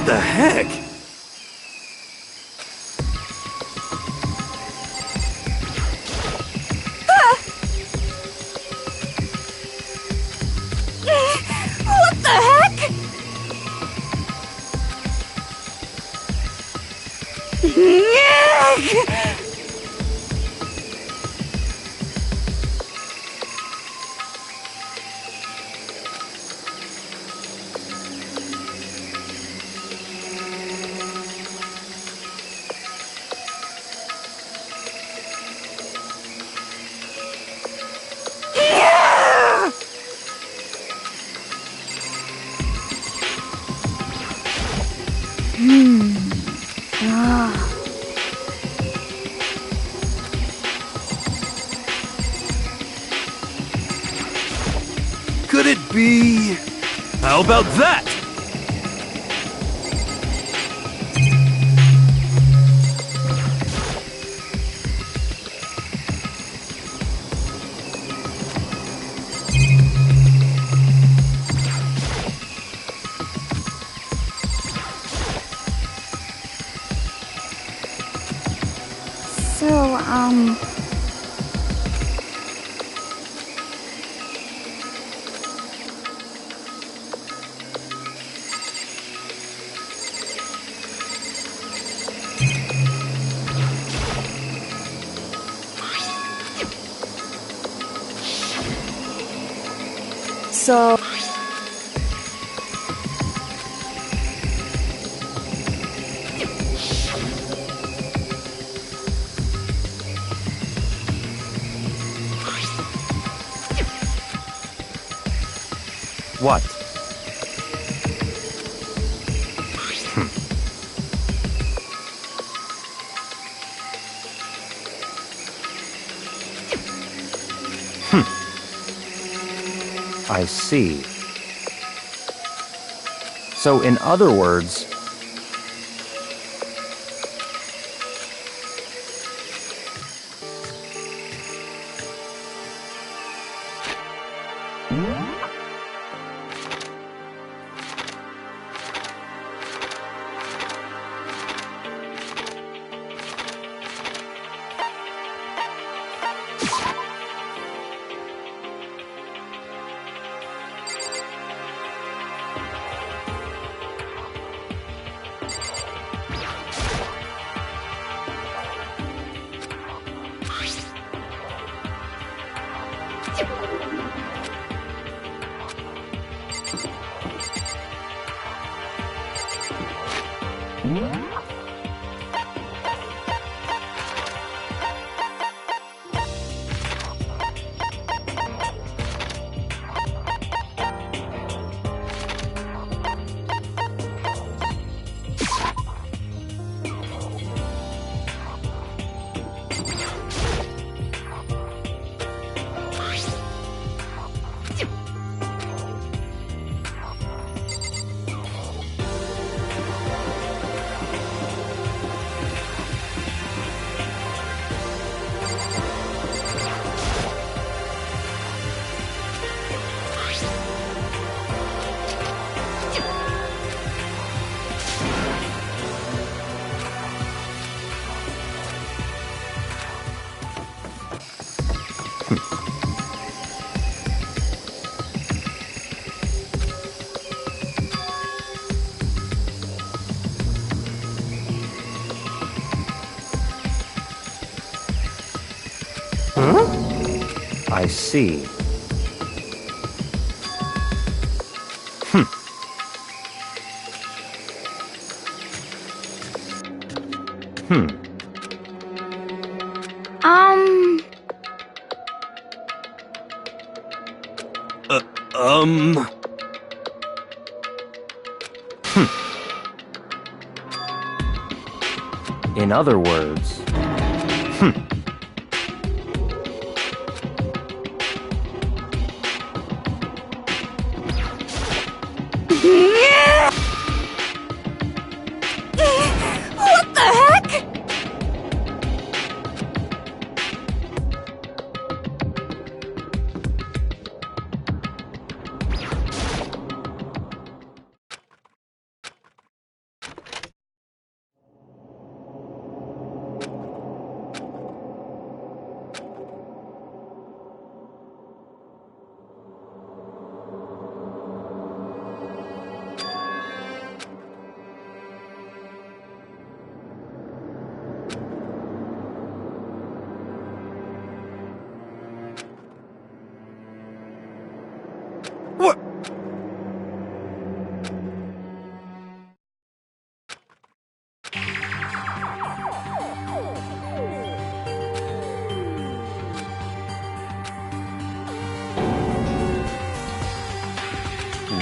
What the heck? What the heck? Could it be... How about that? So, So... What? I see. So, in other words, I see. In other words,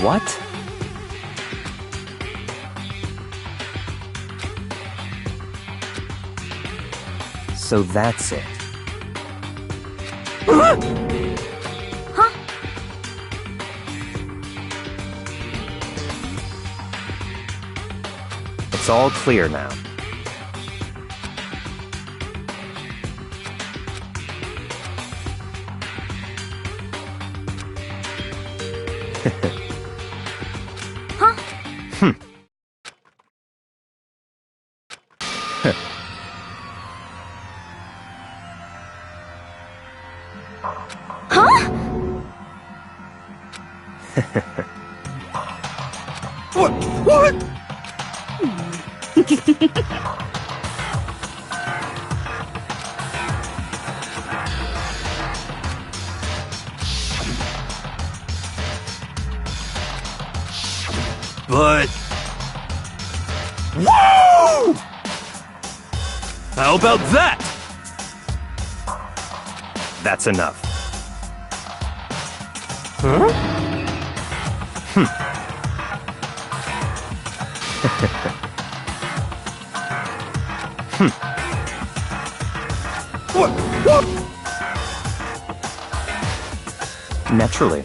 What? So that's it. Huh? It's all clear now. Huh? Huh? What? But... Whoa! How about that? That's enough. Huh? What? Naturally.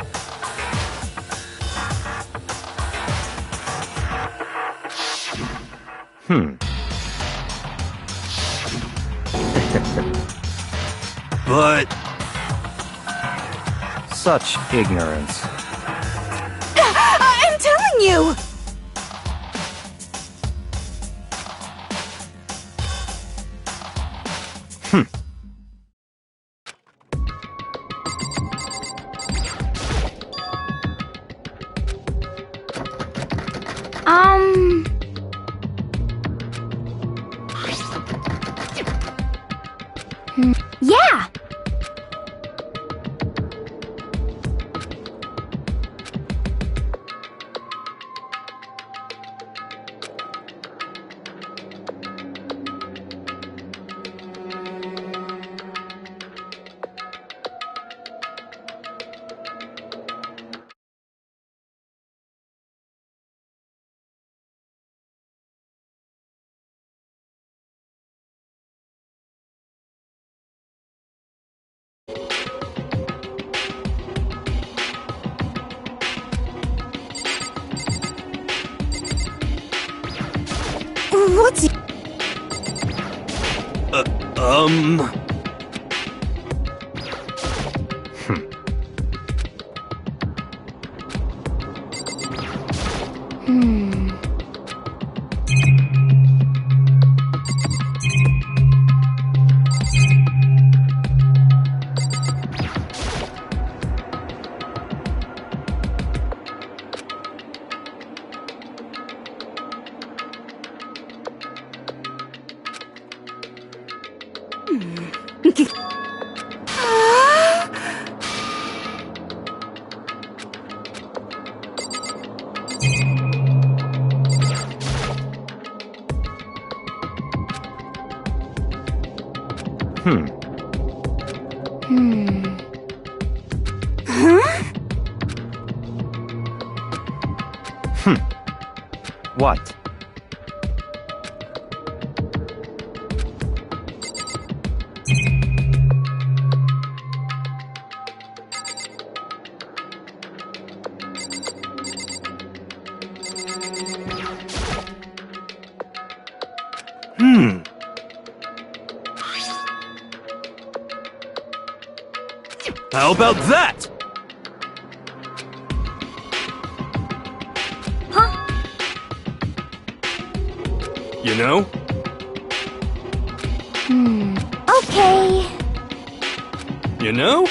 But... Such ignorance. I'm telling you! Um... Yeah! What's... What? How about that? Huh? You know? Okay. You know?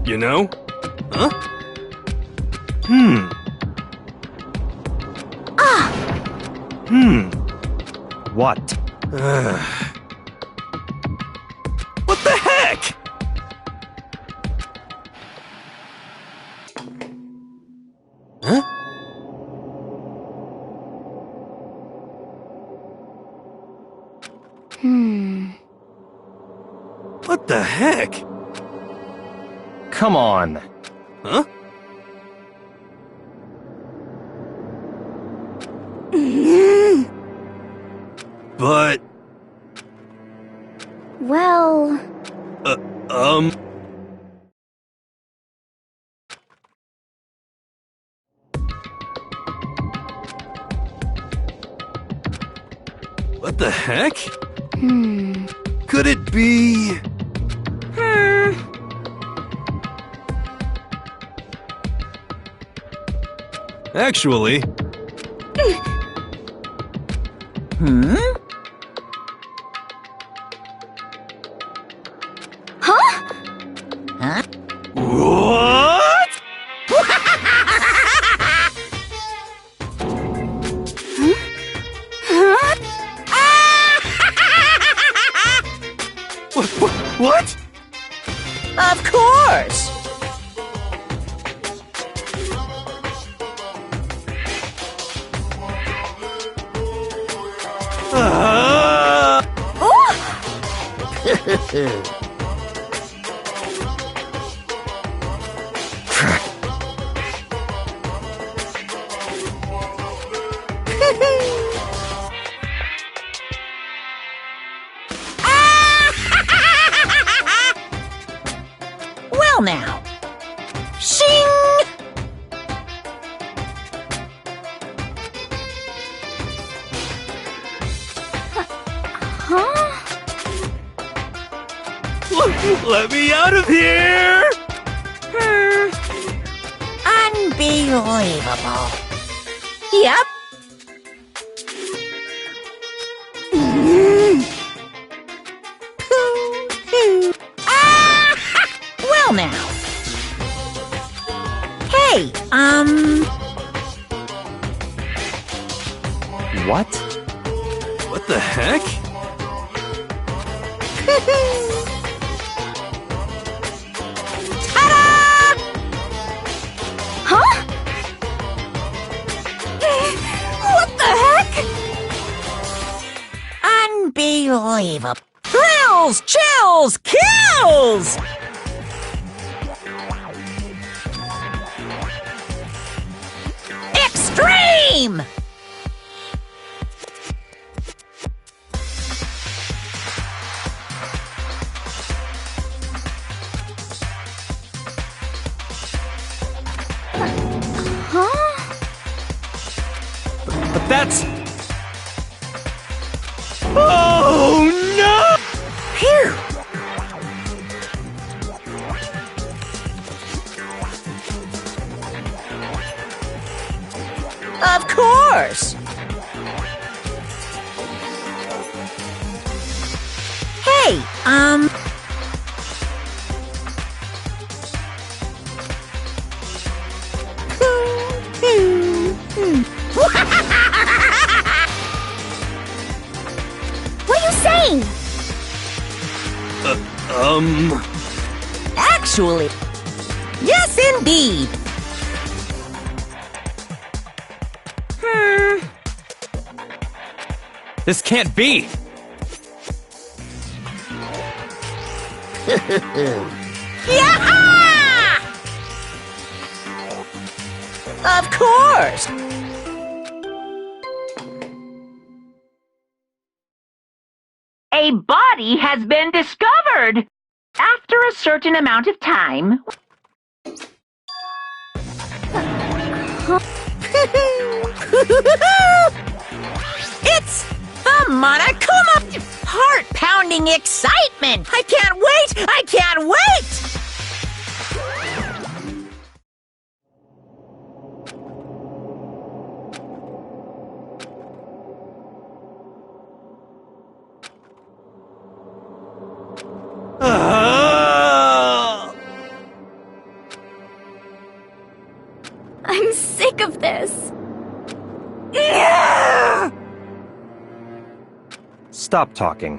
You know? Huh? What? What the heck? Huh? the heck? Come on. Huh? But, Well, um... What the heck? Could it be... Actually... What? What? Of course! Well now. Shing! Let me out of here! Unbelievable. Yep. Well now. Hey, What? What the heck? huh? What the heck? Unbelievable. Thrills, chills, kills! Extreme! But that's... Oh no! Phew! Of course! Hey, What are you saying? Actually, yes indeed! This can't be! Yeah! Of course! A body has been discovered! After a certain amount of time... It's the Monokuma! Heart-pounding excitement! I can't wait! I can't wait! I'm sick of this. Stop talking.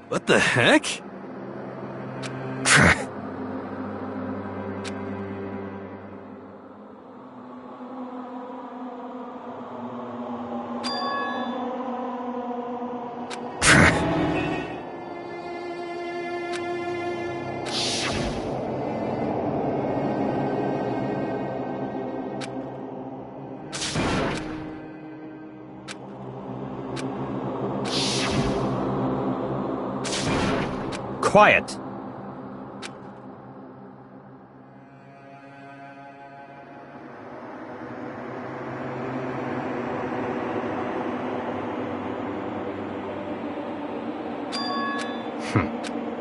What the heck? quiet.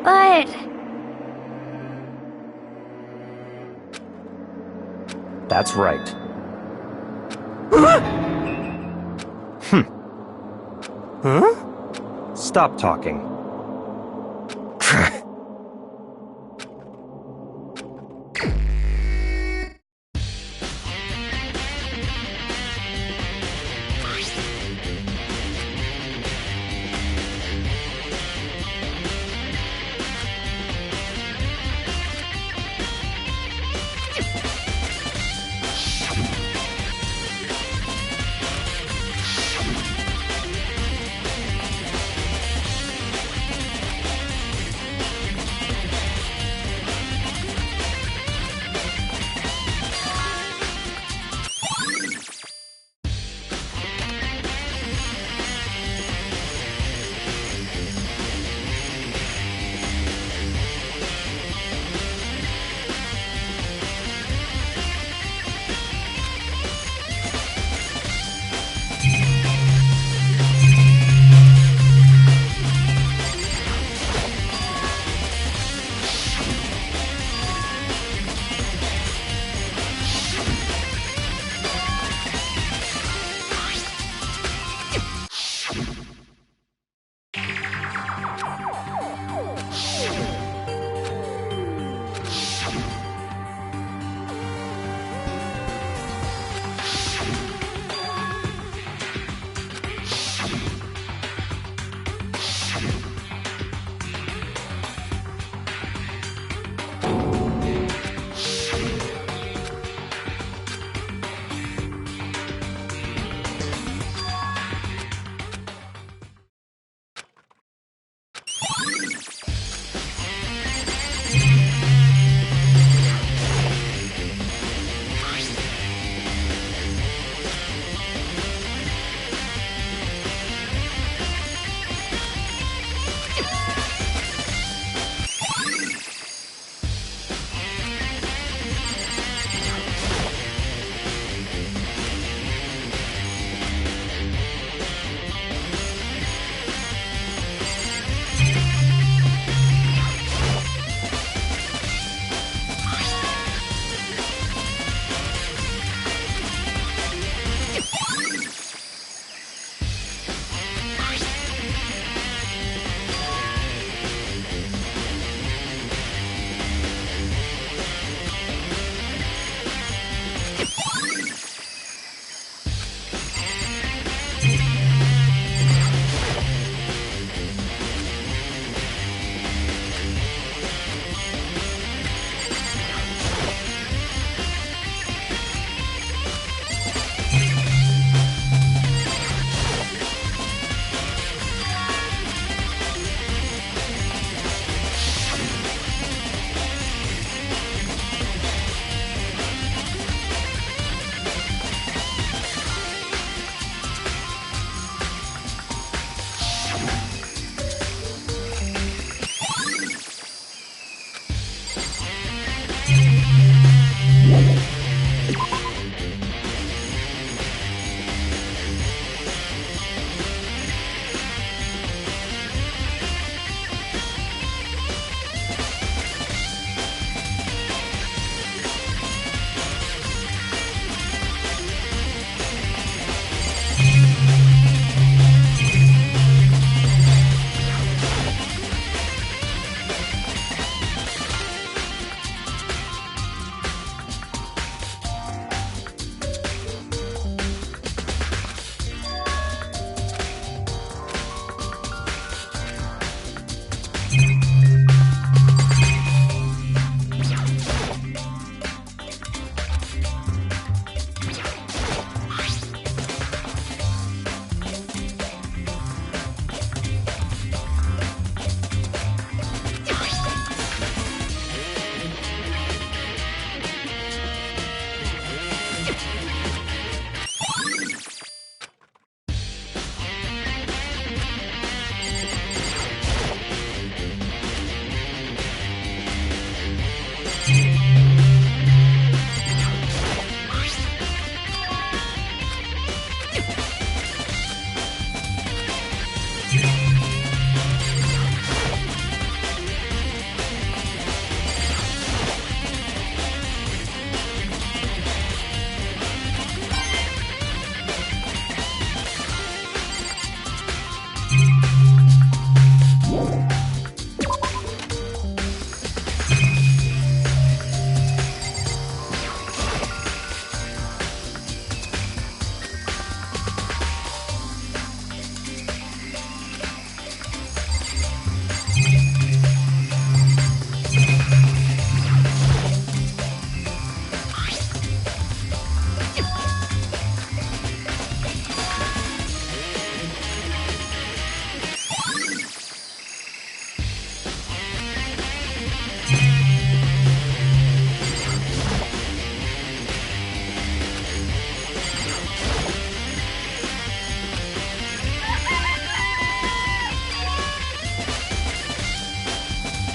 But... That's right. Stop talking.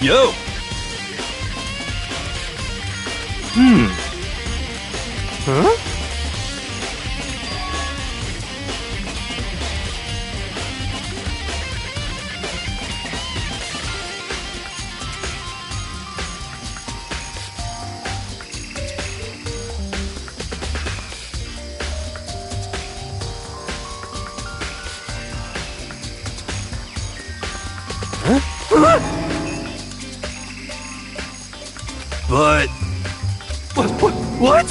Yo! Huh? But... What?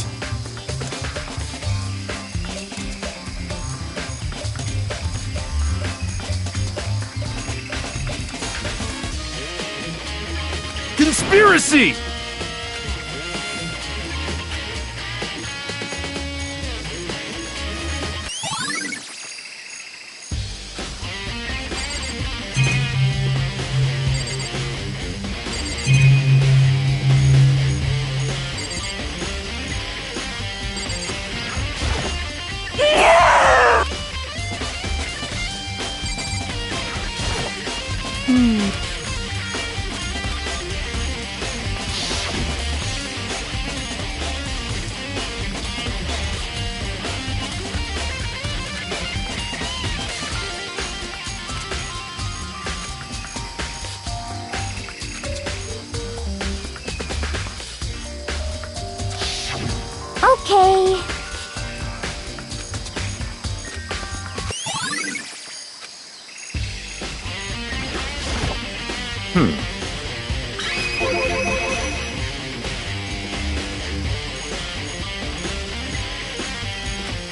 Conspiracy! Okay.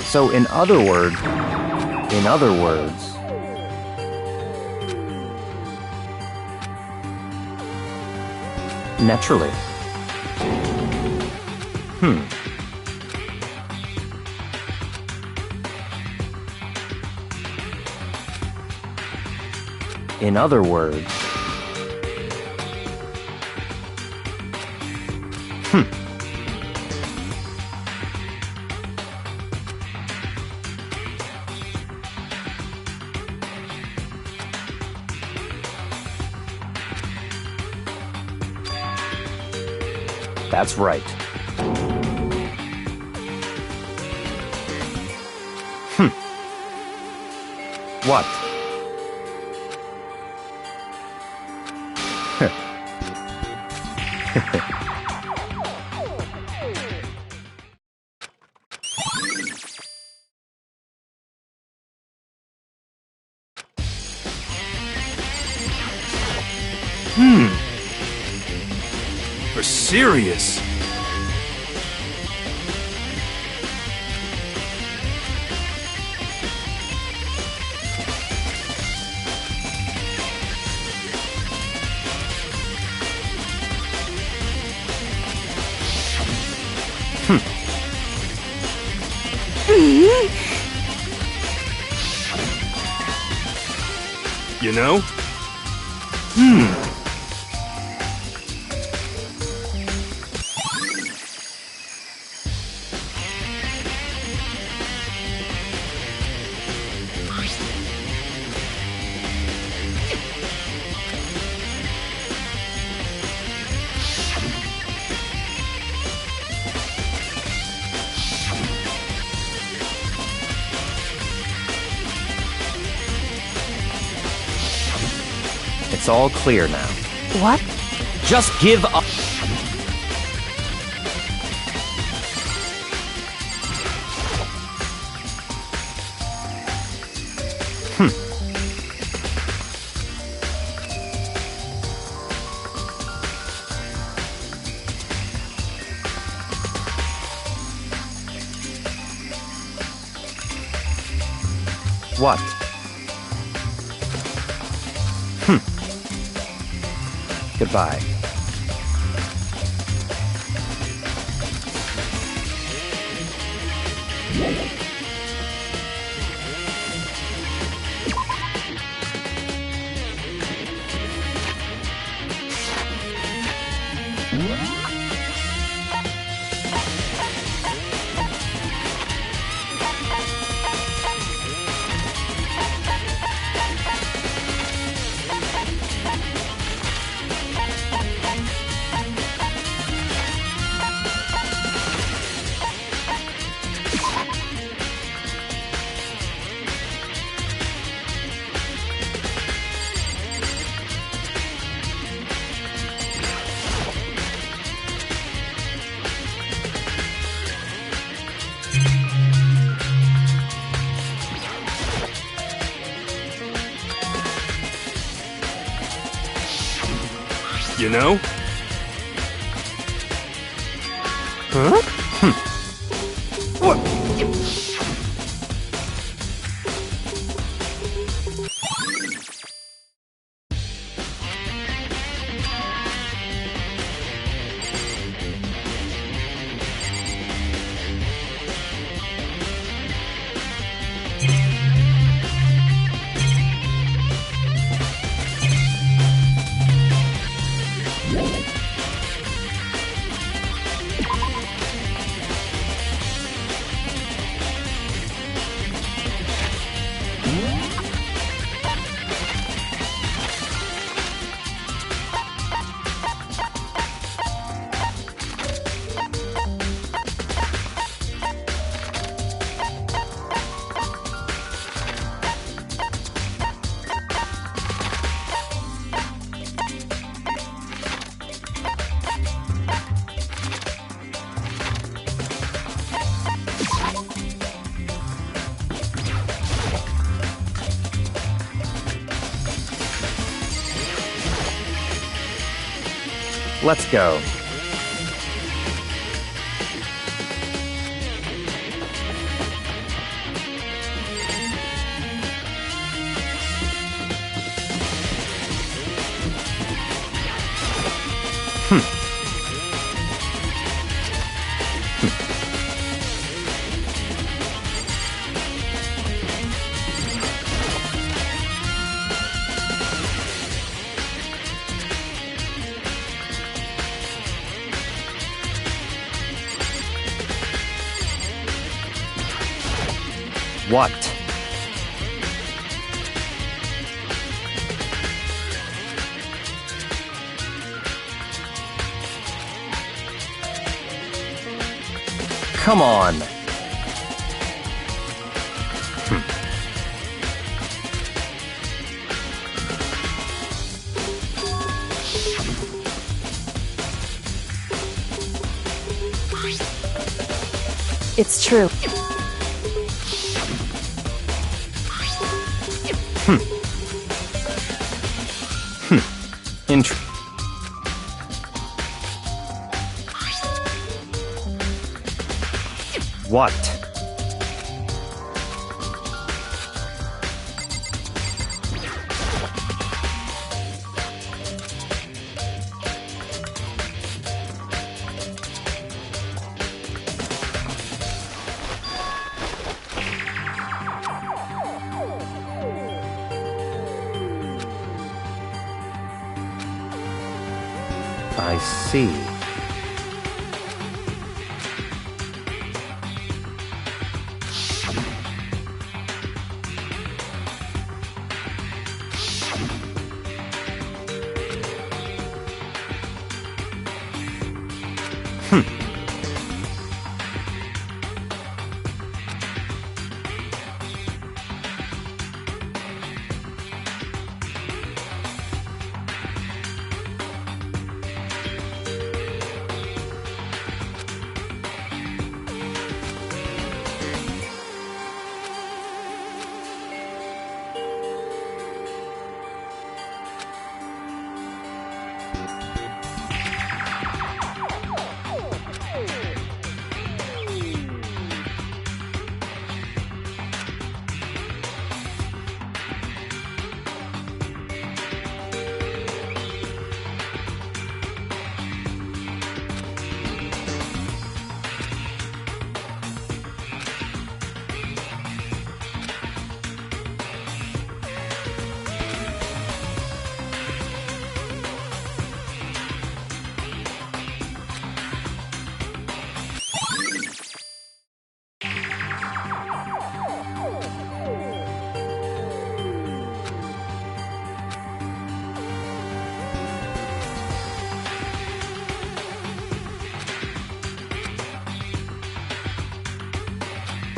So in other words, naturally. In other words, That's right. What? For serious. You know? It's all clear now. What? Just give up. What? Goodbye. you know? Huh? What? Let's go. What? Come on. It's true. What? I see.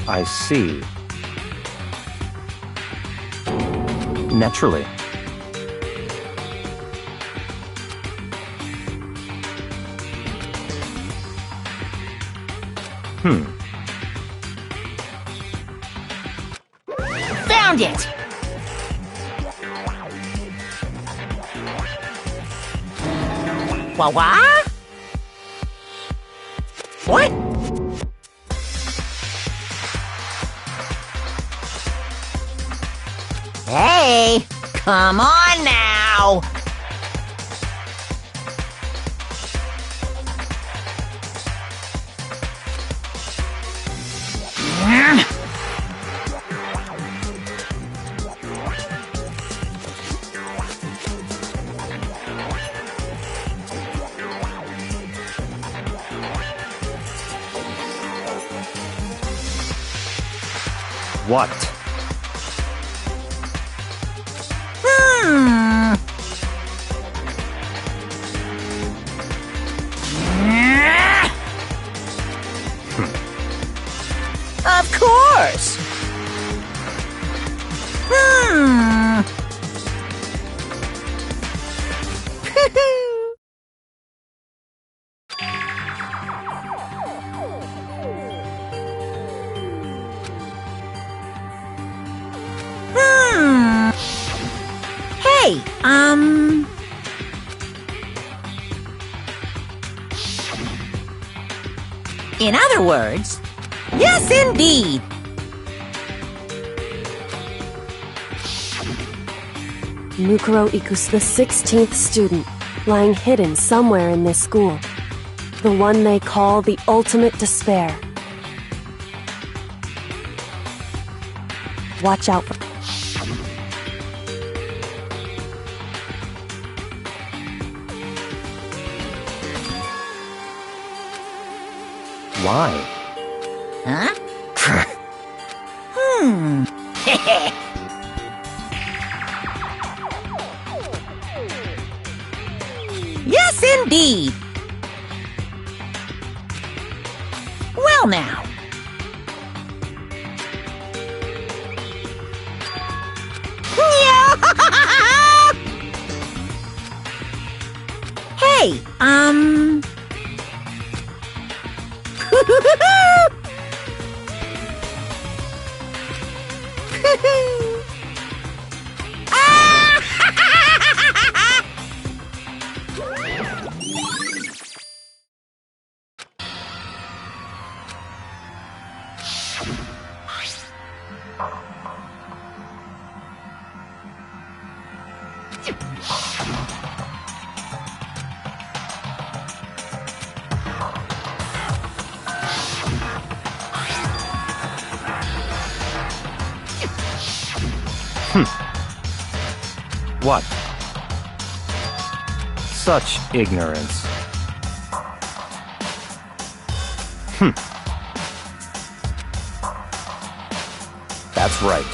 I see. Naturally. Found it! What? What? Hey, come on now. What? Of course. Hey, in other words, yes, indeed. Mukuro equals the 16th student, lying hidden somewhere in this school. The one they call the ultimate despair. Watch out for... Why? Huh? Yes, indeed. Well, now. Hey, What? Such ignorance. That's right.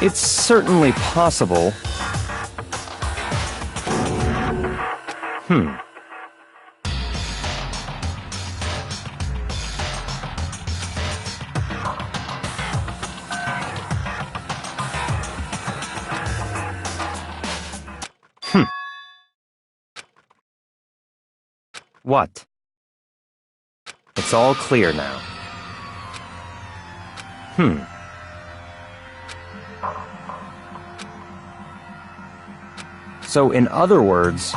It's certainly possible. What? It's all clear now. So, in other words,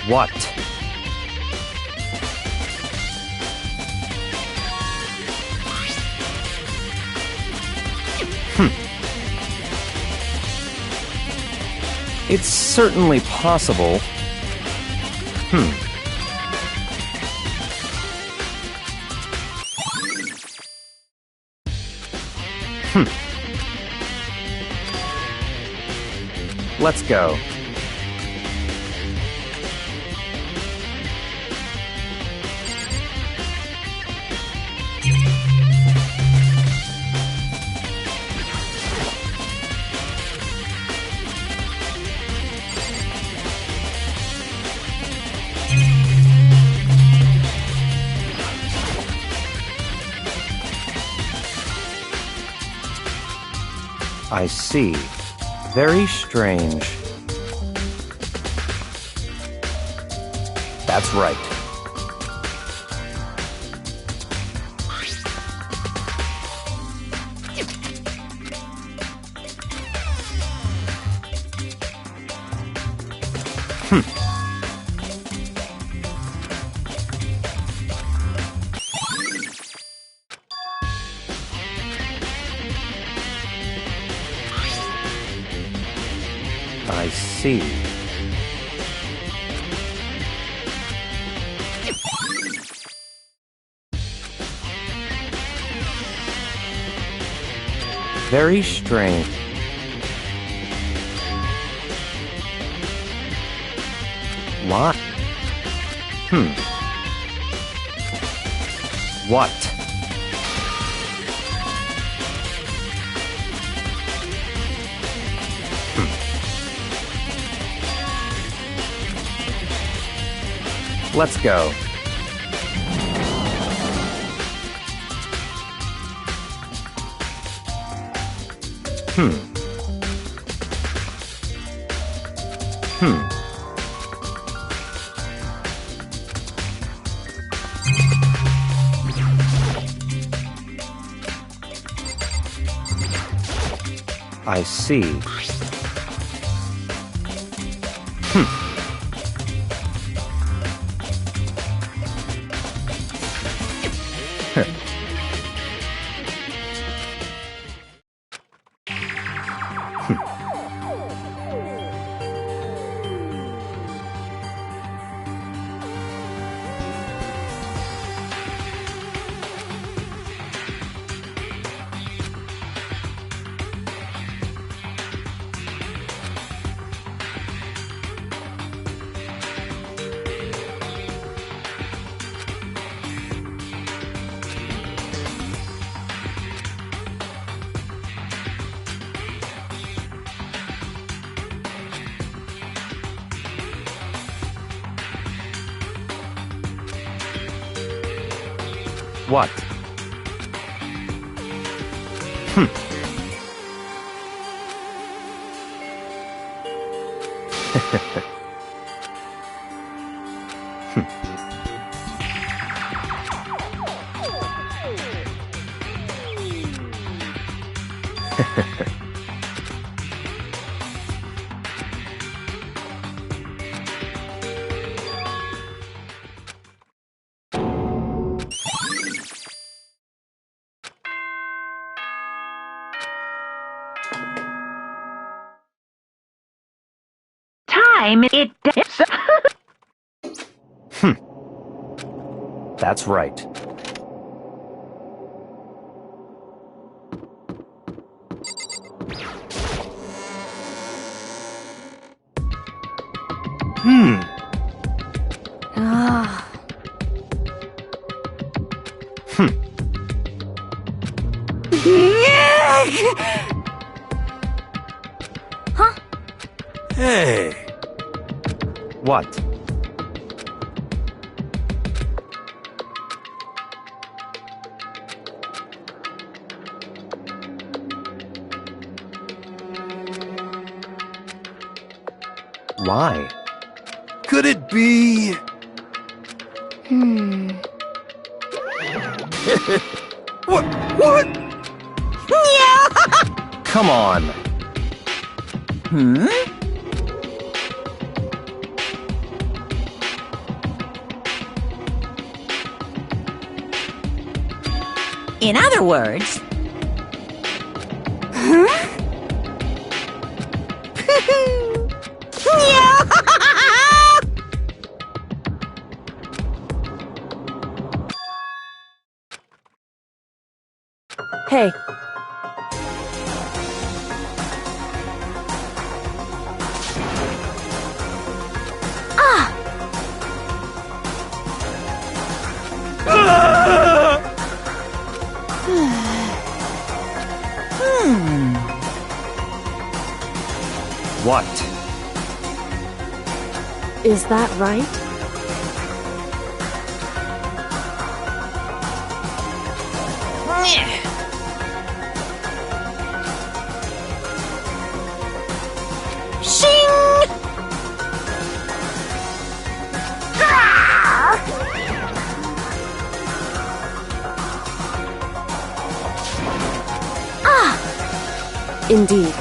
what? It's certainly possible. Let's go. I see. Very strange. That's right. I see. Very strange. What? What? Let's go. I see. What? Time it. That's right. Hey! What? Why? Could it be... What? Come on. In other words, Hey, What? is that right? Shing! Indeed.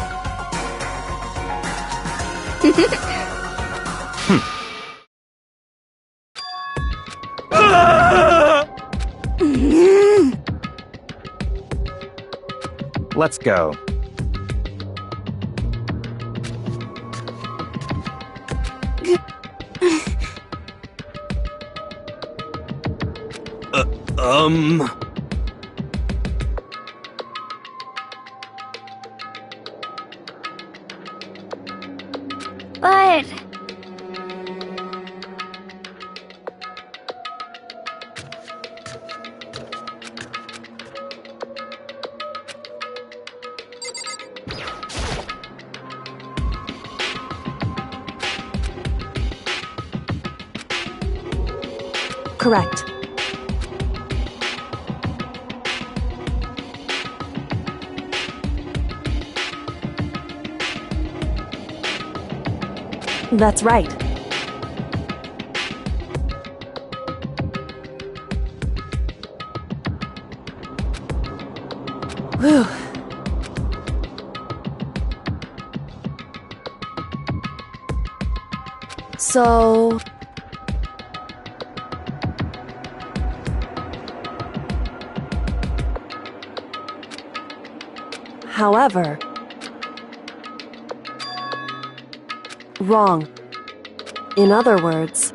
Let's go. But... Correct. That's right. Whew. So... However... Wrong. In other words...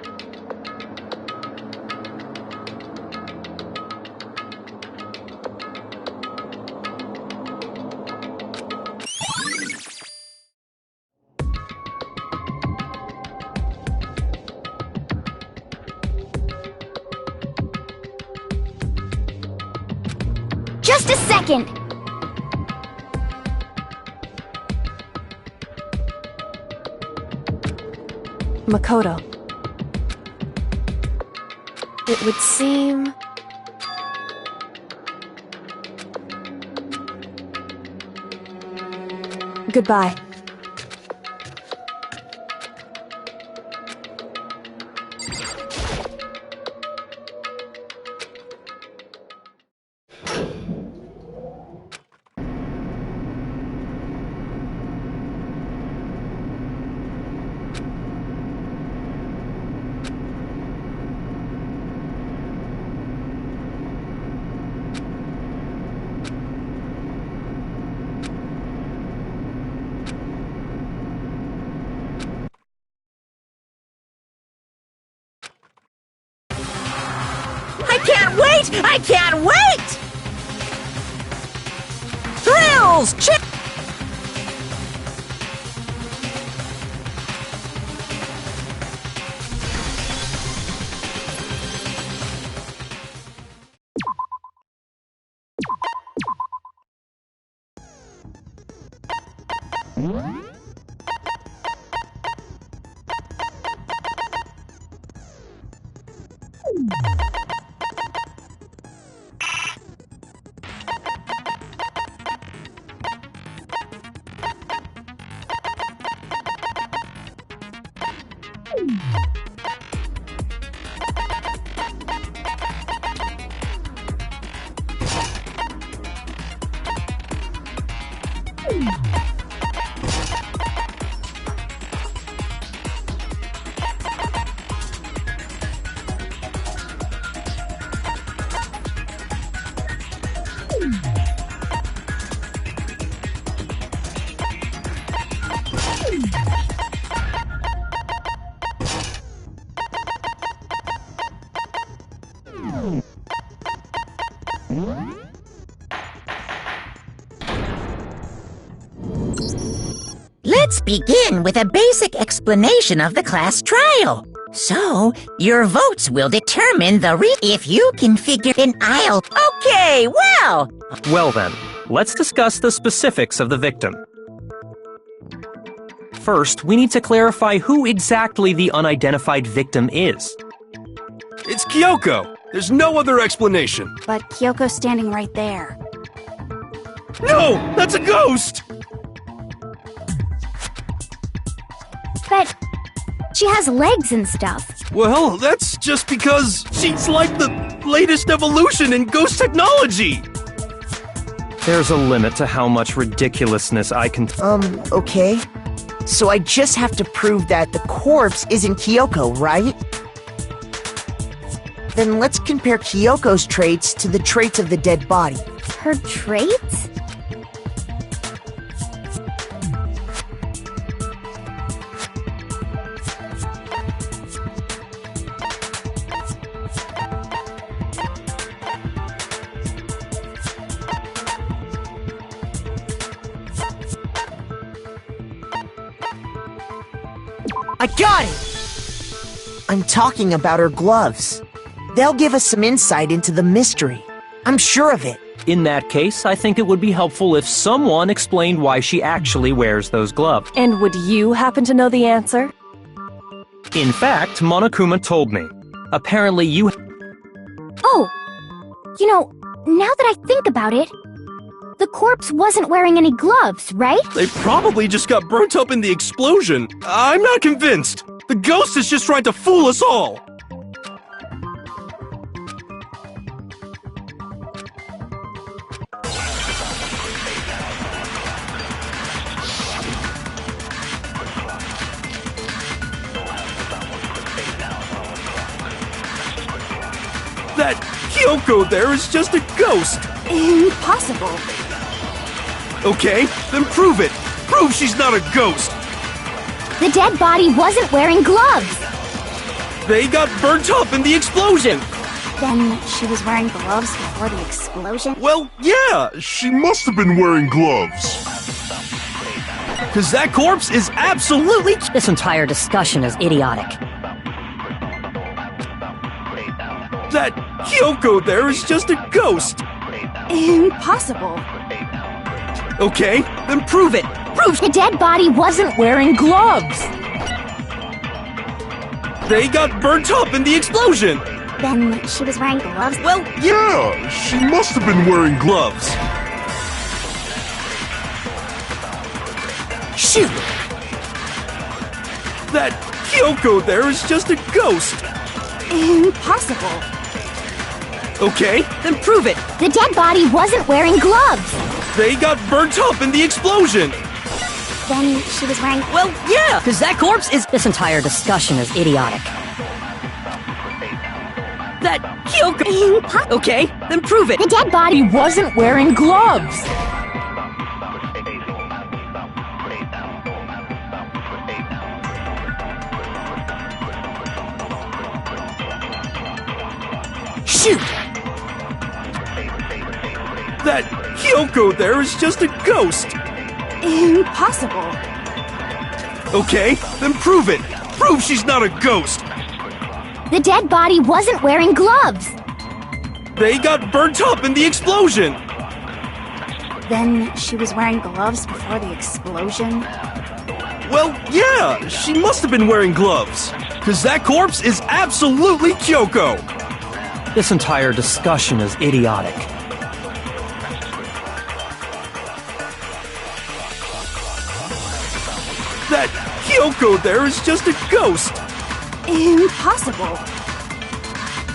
Just a second! Makoto. It would seem... Goodbye. I can't wait! Thrills! Let's begin with a basic explanation of the class trial. So, your votes will determine if you can figure an aisle. Okay, well! Well then, let's discuss the specifics of the victim. First, we need to clarify who exactly the unidentified victim is. It's Kyoko! There's no other explanation! But Kyoko's standing right there. No! That's a ghost! But she has legs and stuff. Well, that's just because she's like the latest evolution in ghost technology! There's a limit to how much ridiculousness I can... Okay. So I just have to prove that the corpse isn't Kyoko, right? Then let's compare Kyoko's traits to the traits of the dead body. Her traits? I got it! I'm talking about her gloves. They'll give us some insight into the mystery. I'm sure of it. In that case, I think it would be helpful if someone explained why she actually wears those gloves. And would you happen to know the answer? In fact, Monokuma told me. Apparently you... Oh! You know, now that I think about it, the corpse wasn't wearing any gloves, right? They probably just got burnt up in the explosion. I'm not convinced. The ghost is just trying to fool us all. That Kyoko there is just a ghost. Impossible. Okay, then prove it. Prove she's not a ghost. The dead body wasn't wearing gloves. They got burnt up in the explosion. Then she was wearing gloves before the explosion? Well, yeah, She must have been wearing gloves. because that corpse is absolutely... This entire discussion is idiotic. That Kyoko there is just a ghost. Impossible. Okay, then prove it. Proof the dead body wasn't wearing gloves. They got burnt up in the explosion. Then she was wearing gloves? Well, Yeah, she must have been wearing gloves. Shoot! that Kyoko there is just a ghost. Impossible. Okay, then prove it. The dead body wasn't wearing gloves. They got burnt up in the explosion. Then she was wearing... Well, yeah, because that corpse is... This entire discussion is idiotic. That Kyoko... Okay, then prove it. The dead body wasn't wearing gloves. Shoot! That Kyoko there is just a ghost. Impossible. Okay, then prove it. Prove she's not a ghost. The dead body wasn't wearing gloves. They got burnt up in the explosion. Then she was wearing gloves before the explosion? Well, yeah, she must have been wearing gloves. Because that corpse is absolutely Kyoko. This entire discussion is idiotic. That Kyoko there is just a ghost. Impossible.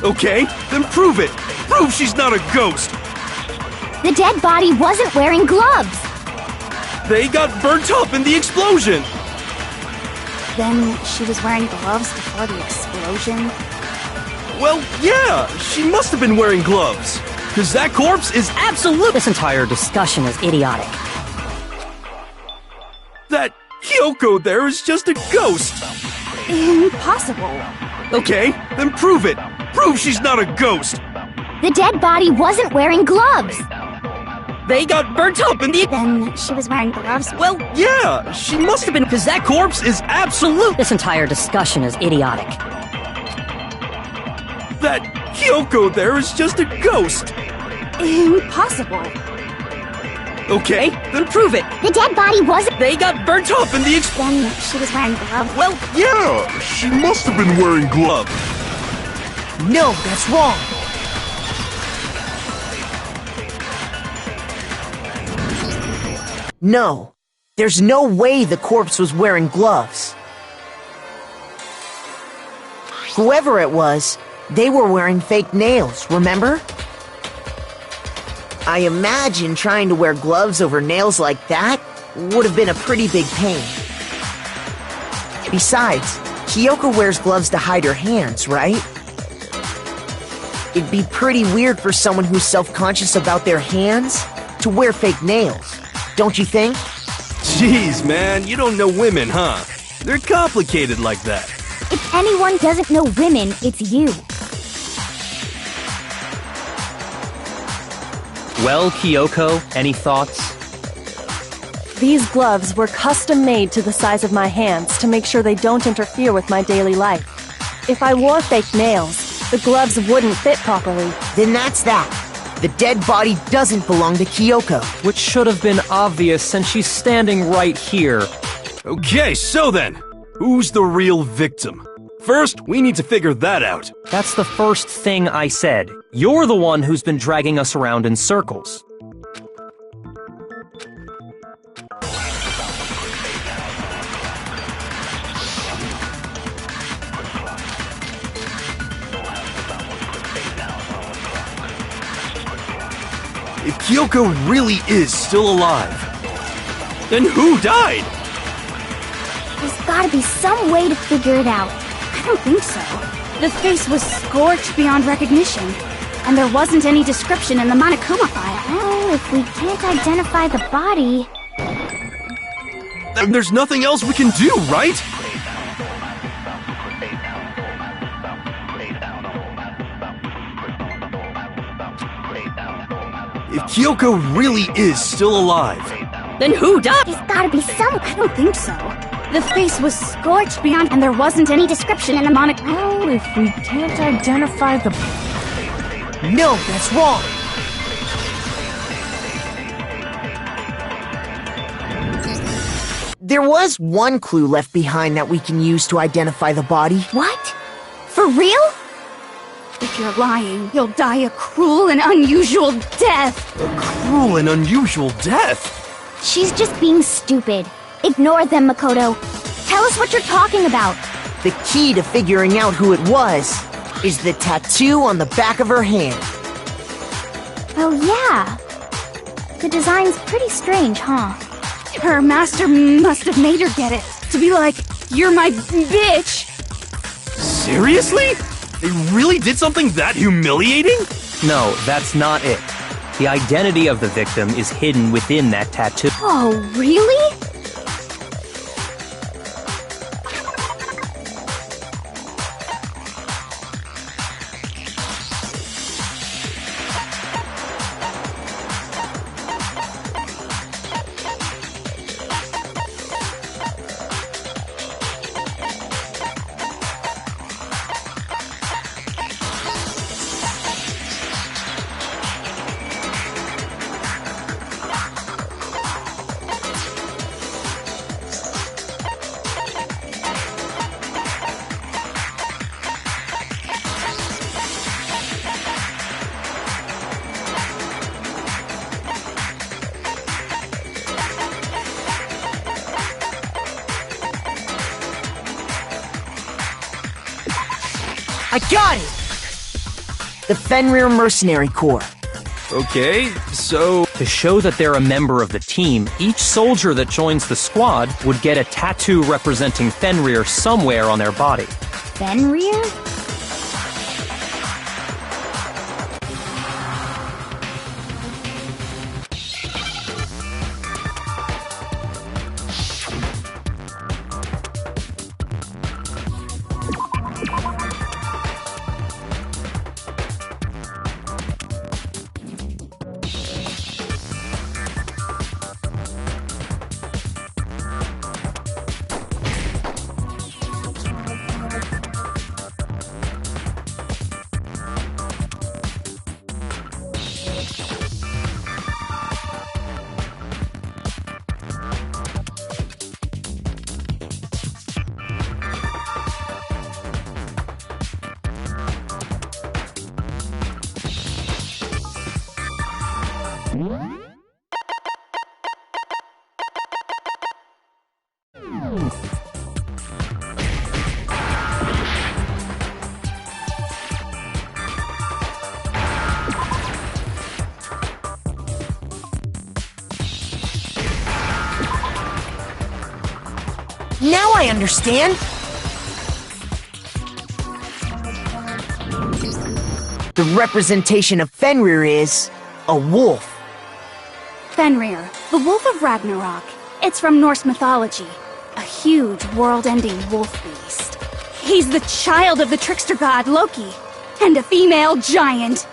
Okay, then prove it. Prove she's not a ghost. The dead body wasn't wearing gloves. They got burnt up in the explosion. Then she was wearing gloves before the explosion? Well, yeah, she must have been wearing gloves. Because that corpse is absolute. This entire discussion is idiotic. That Kyoko there is just a ghost. Impossible. Okay, then prove it. Prove she's not a ghost. The dead body wasn't wearing gloves. They got burnt up in the... Then she was wearing gloves? Well, yeah, she must have been... Because that corpse is absolute. This entire discussion is idiotic. That Kyoko there is just a ghost. Impossible. Okay, then prove it. The dead body wasn't... They got burnt up in the... Then she was wearing gloves? Well, Yeah, she must have been wearing gloves. No, that's wrong. No, there's no way the corpse was wearing gloves. Whoever it was, they were wearing fake nails, remember? I imagine trying to wear gloves over nails like that would have been a pretty big pain. Besides, Kyoko wears gloves to hide her hands, right? It'd be pretty weird for someone who's self-conscious about their hands to wear fake nails, don't you think? Jeez, man, you don't know women, huh? They're complicated like that. If anyone doesn't know women, it's you. Well, Kyoko, any thoughts? These gloves were custom made to the size of my hands to make sure they don't interfere with my daily life. If I wore fake nails, the gloves wouldn't fit properly. Then that's that. The dead body doesn't belong to Kyoko. Which should have been obvious since she's standing right here. Okay, so then, who's the real victim? First, we need to figure that out. That's the first thing I said. You're the one who's been dragging us around in circles. If Kyoko really is still alive, then who died? There's gotta be some way to figure it out. I don't think so. The face was scorched beyond recognition, and there wasn't any description in the Monokuma file. Well, if we can't identify the body... Then there's nothing else we can do, right? If Kyoko really is still alive, Then who died? There's gotta be some... I don't think so. The face was scorched beyond, and there wasn't any description in the Monokuma. Well, if we can't identify the... No, that's wrong. There was one clue left behind that we can use to identify the body. What? For real? If you're lying, you'll die a cruel and unusual death. a cruel and unusual death. She's just being stupid. Ignore them, Makoto. Tell us what you're talking about. The key to figuring out who it was is the tattoo on the back of her hand. Oh, yeah. The design's pretty strange, huh? Her master must have made her get it. To be like, you're my bitch. Seriously? They really did something that humiliating? No, that's not it. The identity of the victim is hidden within that tattoo. Oh, really? I got it! The Fenrir Mercenary Corps. Okay, so... To show that they're a member of the team, each soldier that joins the squad would get a tattoo representing Fenrir somewhere on their body. Fenrir? Now I understand! The representation of Fenrir is a wolf. Fenrir, the Wolf of Ragnarok. It's from Norse mythology. A huge, world-ending wolf beast. He's the child of the trickster god Loki, and a female giant.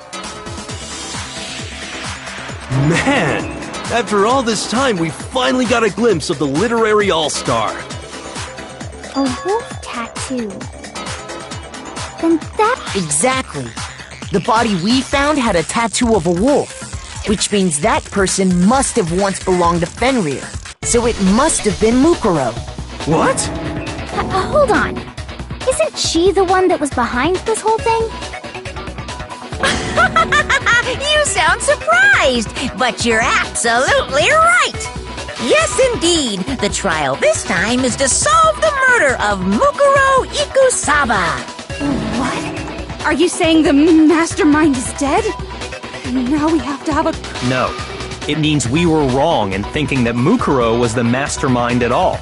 Man, after all this time, we finally got a glimpse of the literary all-star. A wolf tattoo. Then that... Exactly. The body we found had a tattoo of a wolf, which means that person must have once belonged to Fenrir. So it must have been Mukuro. What? Hold on. Isn't she the one that was behind this whole thing? You sound surprised, but you're absolutely right. Yes, indeed. The trial this time is to solve the murder of Mukuro Ikusaba. What? Are you saying the mastermind is dead? Now we have to have a... No. It means we were wrong in thinking that Mukuro was the mastermind at all.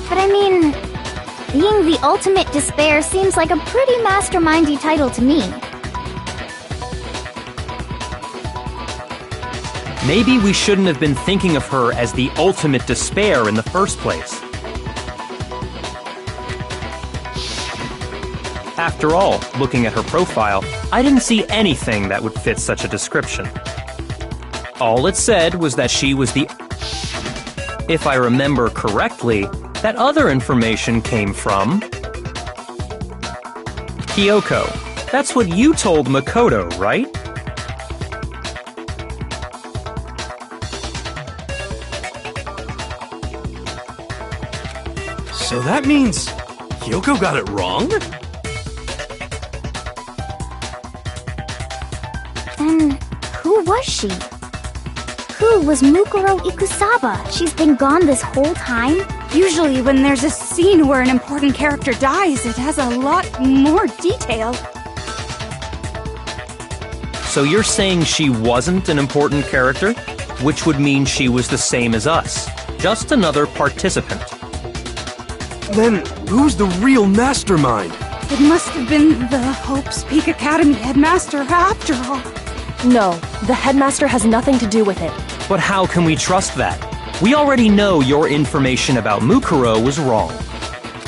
But I mean, being the ultimate despair seems like a pretty mastermindy title to me. Maybe we shouldn't have been thinking of her as the ultimate despair in the first place. After all, looking at her profile, I didn't see anything that would fit such a description. All it said was that she was the... If I remember correctly, that other information came from... Kyoko. That's what you told Makoto, right? So that means Kyoko got it wrong? Then who was she? Who was Mukuro Ikusaba? She's been gone this whole time? Usually when there's a scene where an important character dies, it has a lot more detail. So you're saying she wasn't an important character? Which would mean she was the same as us. Just another participant. Then who's the real mastermind? It must have been the Hope's Peak Academy headmaster after all. No, the headmaster has nothing to do with it. But how can we trust that? We already know your information about Mukuro was wrong.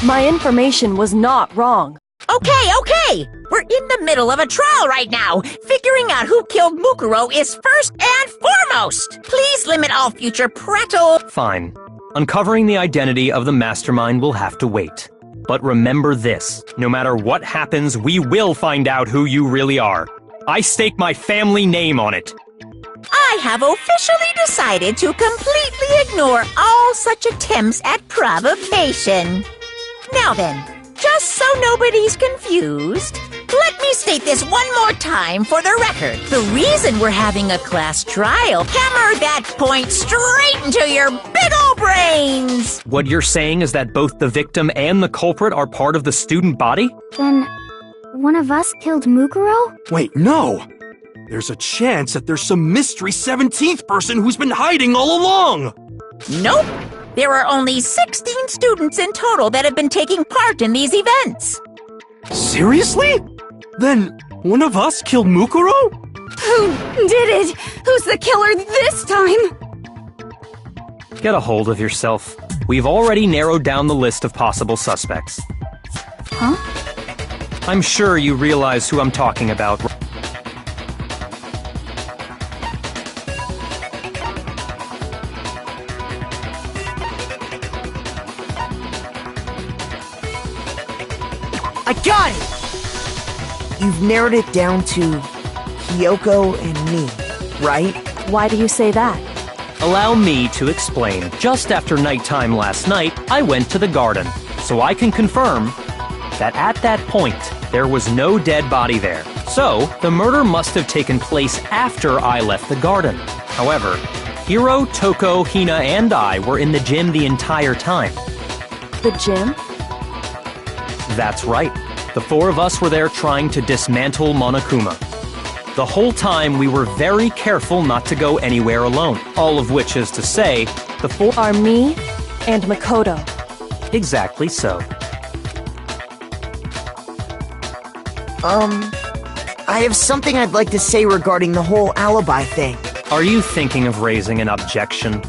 My information was not wrong. Okay. We're in the middle of a trial right now. Figuring out who killed Mukuro is first and foremost. Please limit all future prattle. Fine. Uncovering the identity of the mastermind will have to wait. But remember this, no matter what happens, we will find out who you really are. I stake my family name on it. I have officially decided to completely ignore all such attempts at provocation. Now then, just so nobody's confused, let me state this one more time for the record. The reason we're having a class trial, hammer that point straight into your big ol' brains! What you're saying is that both the victim and the culprit are part of the student body? Then one of us killed Mukuro? Wait, no! There's a chance that there's some mystery 17th person who's been hiding all along! Nope! There are only 16 students in total that have been taking part in these events. Seriously? Then one of us killed Mukuro? Who did it? Who's the killer this time? Get a hold of yourself. We've already narrowed down the list of possible suspects. Huh? I'm sure you realize who I'm talking about. I got it! You've narrowed it down to Kyoko and me, right? Why do you say that? Allow me to explain. Just after nighttime last night, I went to the garden, so I can confirm that at that point, there was no dead body there. So, the murder must have taken place after I left the garden. However, Hiro, Toko, Hina, and I were in the gym the entire time. The gym? That's right. The four of us were there trying to dismantle Monokuma. The whole time we were very careful not to go anywhere alone. All of which is to say, The four are me and Makoto. Exactly so. I have something I'd like to say regarding the whole alibi thing. Are you thinking of raising an objection?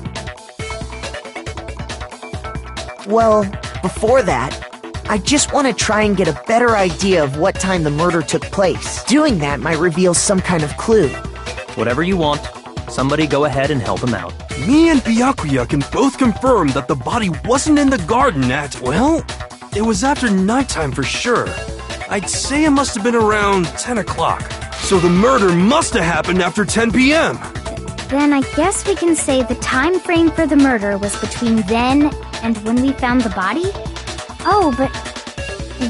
Well, before that, I just want to try and get a better idea of what time the murder took place. Doing that might reveal some kind of clue. Whatever you want. Somebody go ahead and help him out. Me and Byakuya can both confirm that the body wasn't in the garden at, well, it was after nighttime for sure. I'd say it must have been around 10 o'clock. So the murder must have happened after 10 p.m. Then I guess we can say the time frame for the murder was between then and when we found the body? Oh, but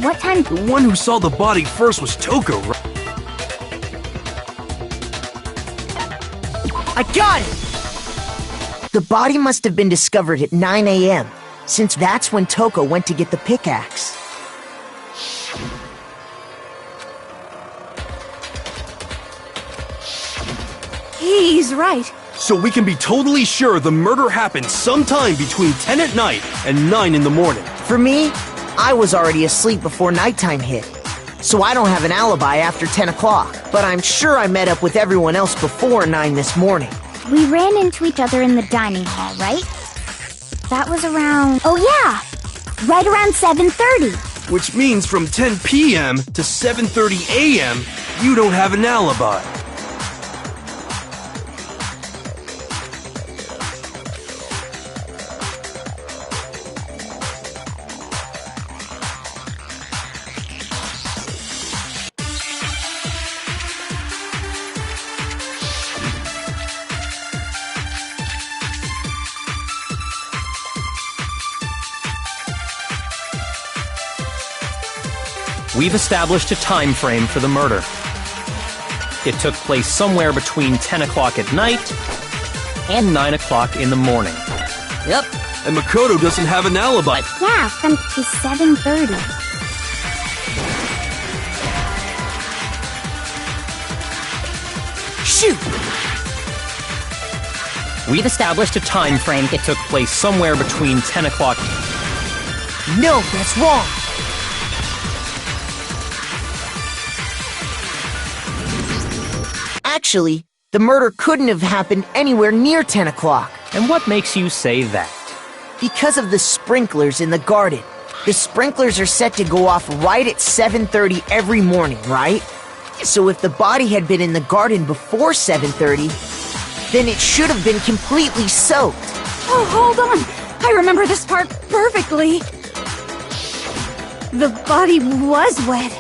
what time? The one who saw the body first was Toko, right? I got it! The body must have been discovered at 9 a.m., since that's when Toko went to get the pickaxe. He's right. So we can be totally sure the murder happened sometime between 10 at night and 9 in the morning. For me, I was already asleep before nighttime hit, so I don't have an alibi after 10 o'clock. But I'm sure I met up with everyone else before 9 this morning. We ran into each other in the dining hall, right? That was around... Oh yeah! Right around 7:30. Which means from 10 p.m. to 7:30 a.m., you don't have an alibi. We've established a time frame for the murder. It took place somewhere between 10 o'clock at night and 9 o'clock in the morning. Yep. And Makoto doesn't have an alibi. Yeah, from to 7:30. Shoot! We've established a time frame. It took place somewhere between 10 o'clock. No, that's wrong! Actually, the murder couldn't have happened anywhere near 10 o'clock. And what makes you say that? Because of the sprinklers in the garden. The sprinklers are set to go off right at 7:30 every morning, right? So if the body had been in the garden before 7:30, then it should have been completely soaked. Oh, hold on. I remember this part perfectly. The body was wet.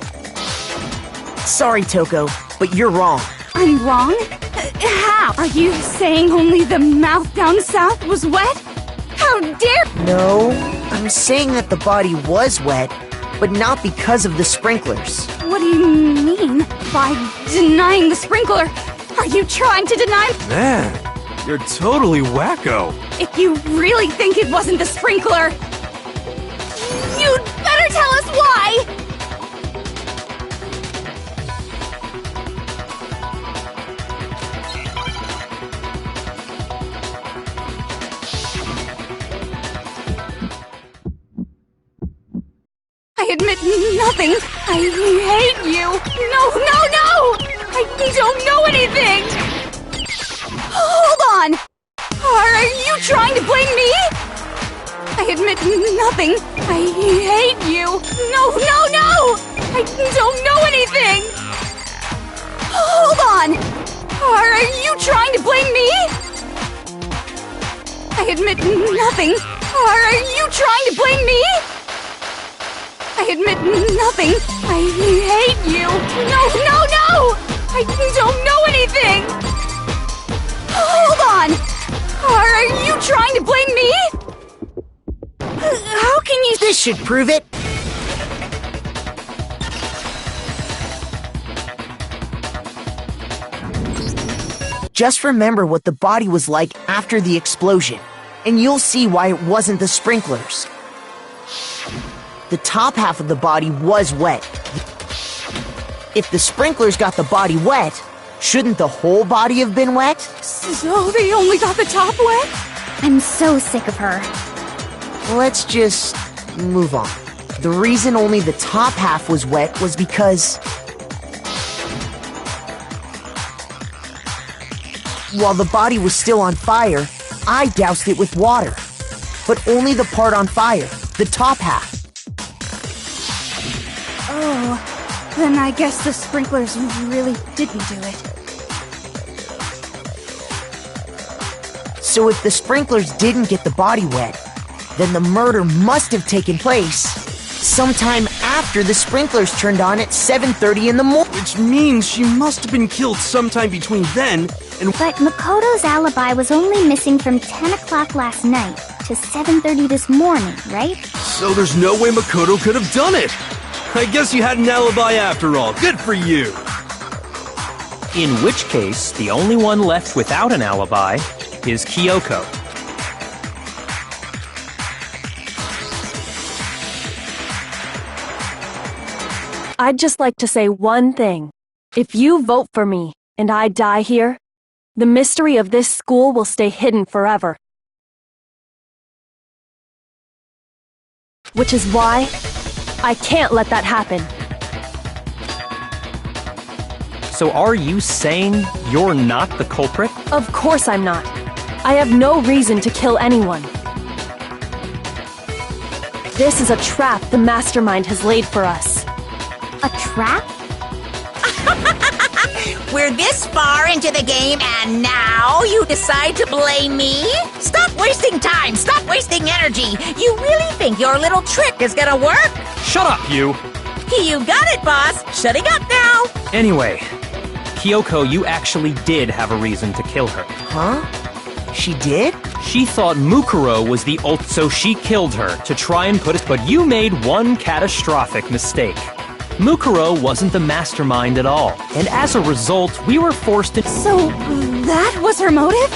Sorry, Toko, but you're wrong. I'm wrong? How? Are you saying only the mouth down south was wet? How dare— No, I'm saying that the body was wet, but not because of the sprinklers. What do you mean by denying the sprinkler? Are you trying to deny— Man, you're totally wacko. If you really think it wasn't the sprinkler, you'd better tell us why! I admit nothing. I hate you. No, no, no! I don't know anything! Hold on! Are you trying to blame me? I admit nothing. I hate you. No, no, no! I don't know anything! Hold on! Are you trying to blame me? I admit nothing. Are you trying to blame me? I admit nothing. I hate you. No, no, no! I don't know anything! Hold on! Are you trying to blame me? How can you— This should prove it. Just remember what the body was like after the explosion, and you'll see why it wasn't the sprinklers. The top half of the body was wet. If the sprinklers got the body wet, shouldn't the whole body have been wet? So they only got the top wet? I'm so sick of her. Let's just move on. The reason only the top half was wet was because while the body was still on fire, I doused it with water. But only the part on fire, the top half. Oh, then I guess the sprinklers really didn't do it. So if the sprinklers didn't get the body wet, then the murder must have taken place sometime after the sprinklers turned on at 7:30 in the morning. Which means she must have been killed sometime between then and... But Makoto's alibi was only missing from 10 o'clock last night to 7:30 this morning, right? So there's no way Makoto could have done it! I guess you had an alibi after all. Good for you! In which case, the only one left without an alibi is Kyoko. I'd just like to say one thing. If you vote for me and I die here, the mystery of this school will stay hidden forever. Which is why I can't let that happen. So are you saying you're not the culprit? Of course I'm not. I have no reason to kill anyone. This is a trap the mastermind has laid for us. A trap? We're this far into the game and now you decide to blame me? Stop wasting time! Stop wasting energy! You really think your little trick is gonna work? Shut up, you! You got it, boss! Shutting up now! Anyway, Kyoko, you actually did have a reason to kill her. Huh? She did? She thought Mukuro was the ult, so she killed her to try and put us. But you made one catastrophic mistake. Mukuro wasn't the mastermind at all, and as a result, we were forced to. So, that was her motive?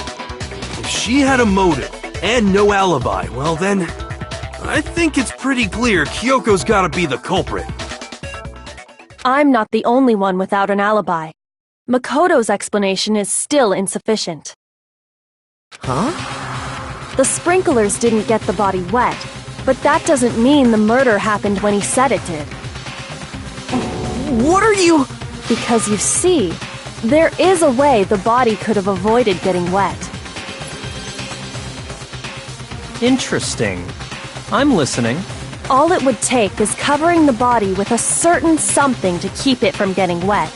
If she had a motive and no alibi, well then, I think it's pretty clear Kyoko's gotta be the culprit. I'm not the only one without an alibi. Makoto's explanation is still insufficient. Huh? The sprinklers didn't get the body wet, but that doesn't mean the murder happened when he said it did. What are you... Because you see, there is a way the body could have avoided getting wet. Interesting. I'm listening. All it would take is covering the body with a certain something to keep it from getting wet.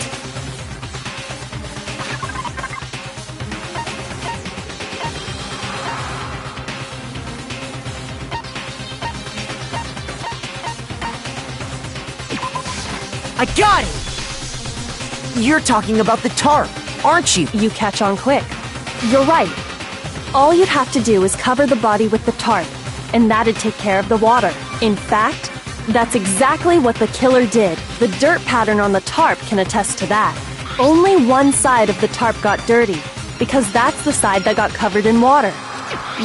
I got it! You're talking about the tarp, aren't you? You catch on quick. You're right. All you'd have to do is cover the body with the tarp, and that'd take care of the water. In fact, that's exactly what the killer did. The dirt pattern on the tarp can attest to that. Only one side of the tarp got dirty, because that's the side that got covered in water.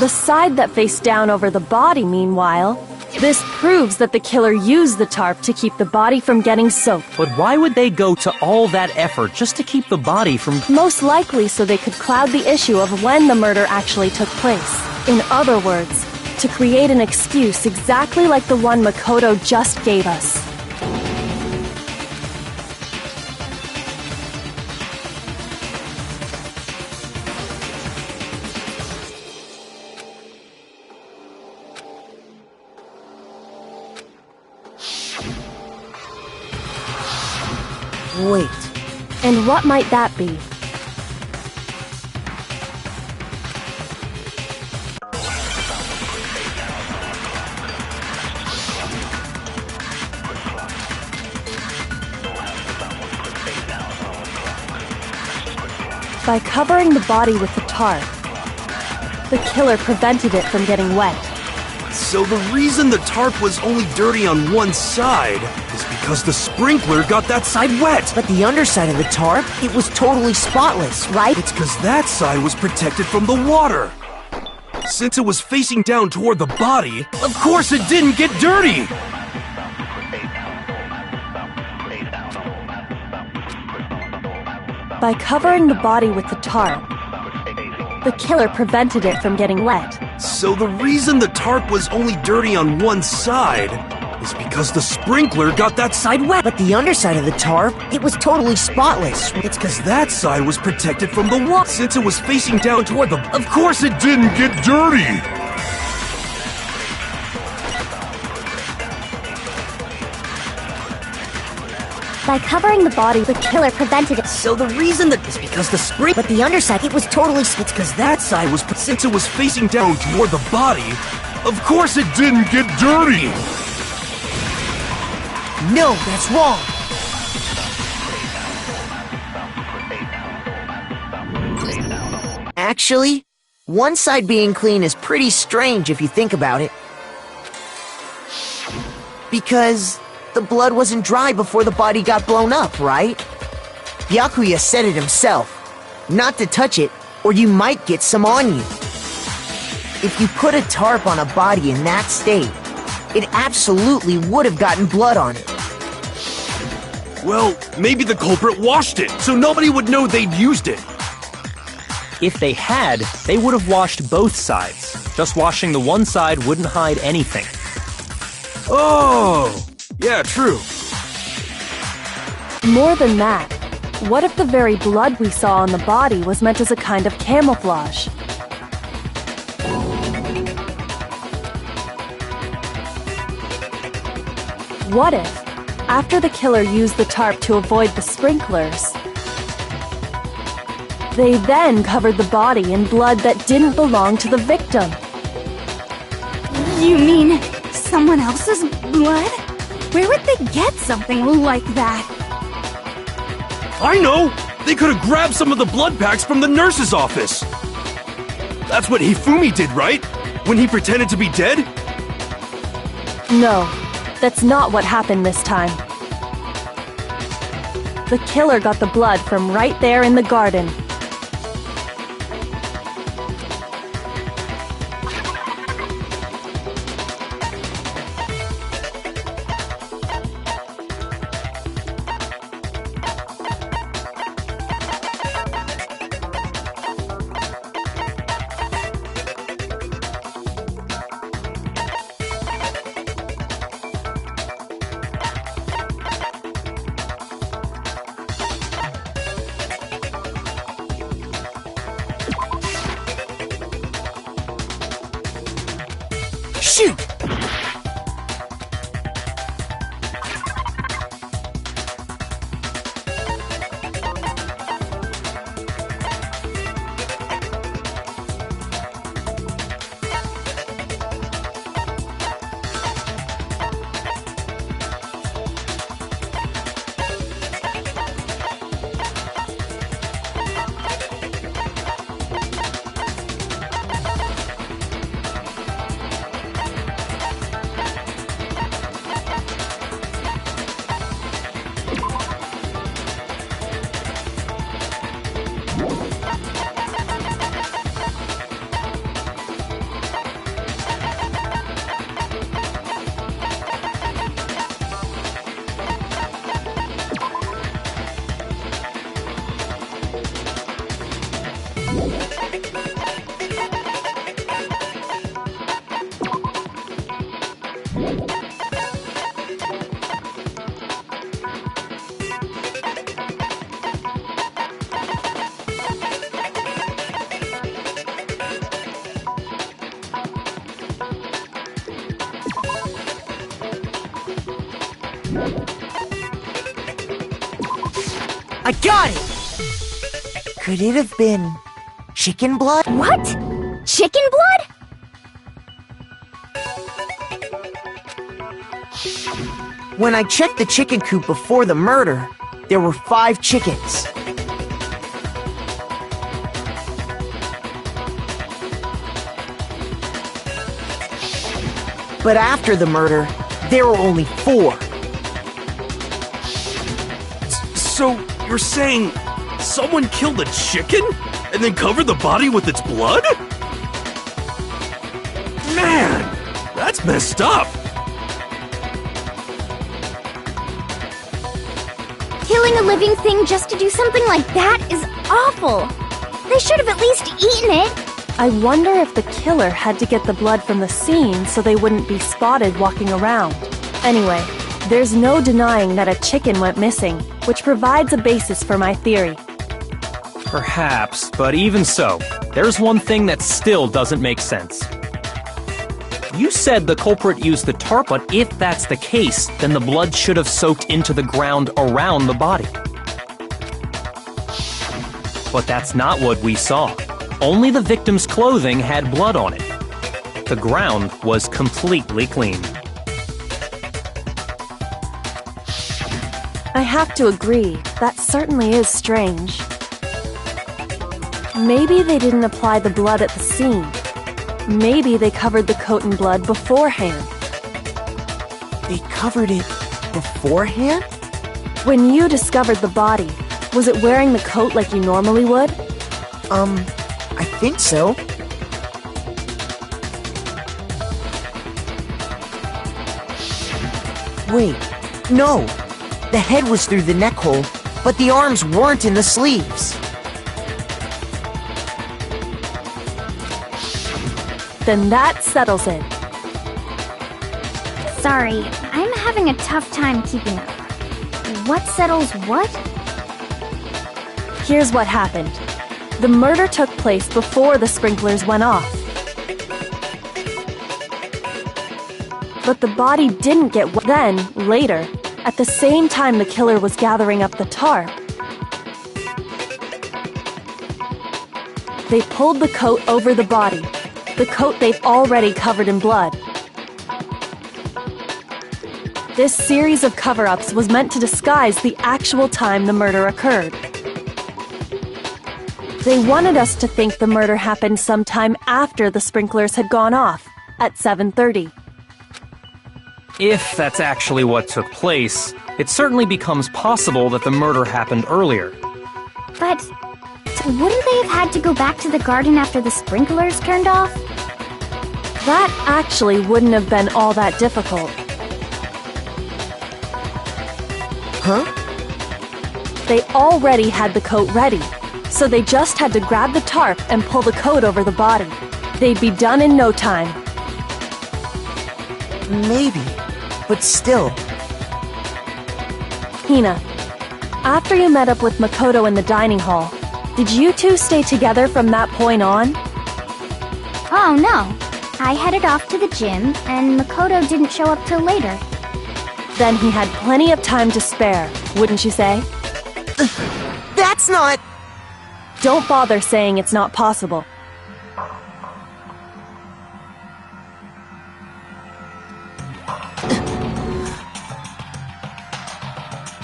The side that faced down over the body, meanwhile, this proves that the killer used the tarp to keep the body from getting soaked. But why would they go to all that effort just to keep the body from... Most likely so they could cloud the issue of when the murder actually took place. In other words, to create an excuse exactly like the one Makoto just gave us. Wait. And what might that be? By covering the body with the tarp, the killer prevented it from getting wet. So the reason the tarp was only dirty on one side is because the sprinkler got that side wet. But the underside of the tarp, it was totally spotless, right? It's because that side was protected from the water. Since it was facing down toward the body, of course it didn't get dirty. By covering the body with the tarp, the killer prevented it from getting wet. So the reason the tarp was only dirty on one side is because the sprinkler got that side wet. But the underside of the tarp, it was totally spotless. It's because that side was protected from the water since it was facing down toward the... Of course it didn't get dirty! By covering the body, the killer prevented it. So the reason that is because the spring, but the underside, it was totally. It's because that side was since it was facing down toward the body. Of course it didn't get dirty! No, that's wrong. Actually, one side being clean is pretty strange if you think about it. Because the blood wasn't dry before the body got blown up, right? Byakuya said it himself. Not to touch it, or you might get some on you. If you put a tarp on a body in that state, it absolutely would have gotten blood on it. Well, maybe the culprit washed it, so nobody would know they'd used it. If they had, they would have washed both sides. Just washing the one side wouldn't hide anything. Oh! Yeah, true. More than that, what if the very blood we saw on the body was meant as a kind of camouflage? What if, after the killer used the tarp to avoid the sprinklers, they then covered the body in blood that didn't belong to the victim? You mean someone else's blood? Where would they get something like that? I know! They could have grabbed some of the blood packs from the nurse's office! That's what Hifumi did, right? When he pretended to be dead? No, that's not what happened this time. The killer got the blood from right there in the garden. Shoot! I got it! Could it have been chicken blood? What? Chicken blood? When I checked the chicken coop before the murder, there were 5 chickens. But after the murder, there were only 4. So, you're saying someone killed a chicken and then covered the body with its blood? Man, that's messed up. Killing a living thing just to do something like that is awful. They should have at least eaten it. I wonder if the killer had to get the blood from the scene so they wouldn't be spotted walking around. Anyway, there's no denying that a chicken went missing, which provides a basis for my theory. Perhaps, but even so, there's one thing that still doesn't make sense. You said the culprit used the tarp, but if that's the case, then the blood should have soaked into the ground around the body. But that's not what we saw. Only the victim's clothing had blood on it. The ground was completely clean. I have to agree, that certainly is strange. Maybe they didn't apply the blood at the scene. Maybe they covered the coat in blood beforehand. They covered it beforehand? When you discovered the body, was it wearing the coat like you normally would? I think so. Wait, no! The head was through the neck hole, but the arms weren't in the sleeves. Then that settles it. Sorry, I'm having a tough time keeping up. What settles what? Here's what happened. The murder took place before the sprinklers went off. But the body didn't get wet. Then, later, at the same time the killer was gathering up the tarp, they pulled the coat over the body, the coat they've already covered in blood. This series of cover-ups was meant to disguise the actual time the murder occurred. They wanted us to think the murder happened sometime after the sprinklers had gone off, at 7:30. If that's actually what took place, it certainly becomes possible that the murder happened earlier. But wouldn't they have had to go back to the garden after the sprinklers turned off? That actually wouldn't have been all that difficult. Huh? They already had the coat ready, so they just had to grab the tarp and pull the coat over the body. They'd be done in no time. Maybe, but still. Hina, after you met up with Makoto in the dining hall, did you two stay together from that point on? Oh no. I headed off to the gym, and Makoto didn't show up till later. Then he had plenty of time to spare, wouldn't you say? That's not... Don't bother saying it's not possible.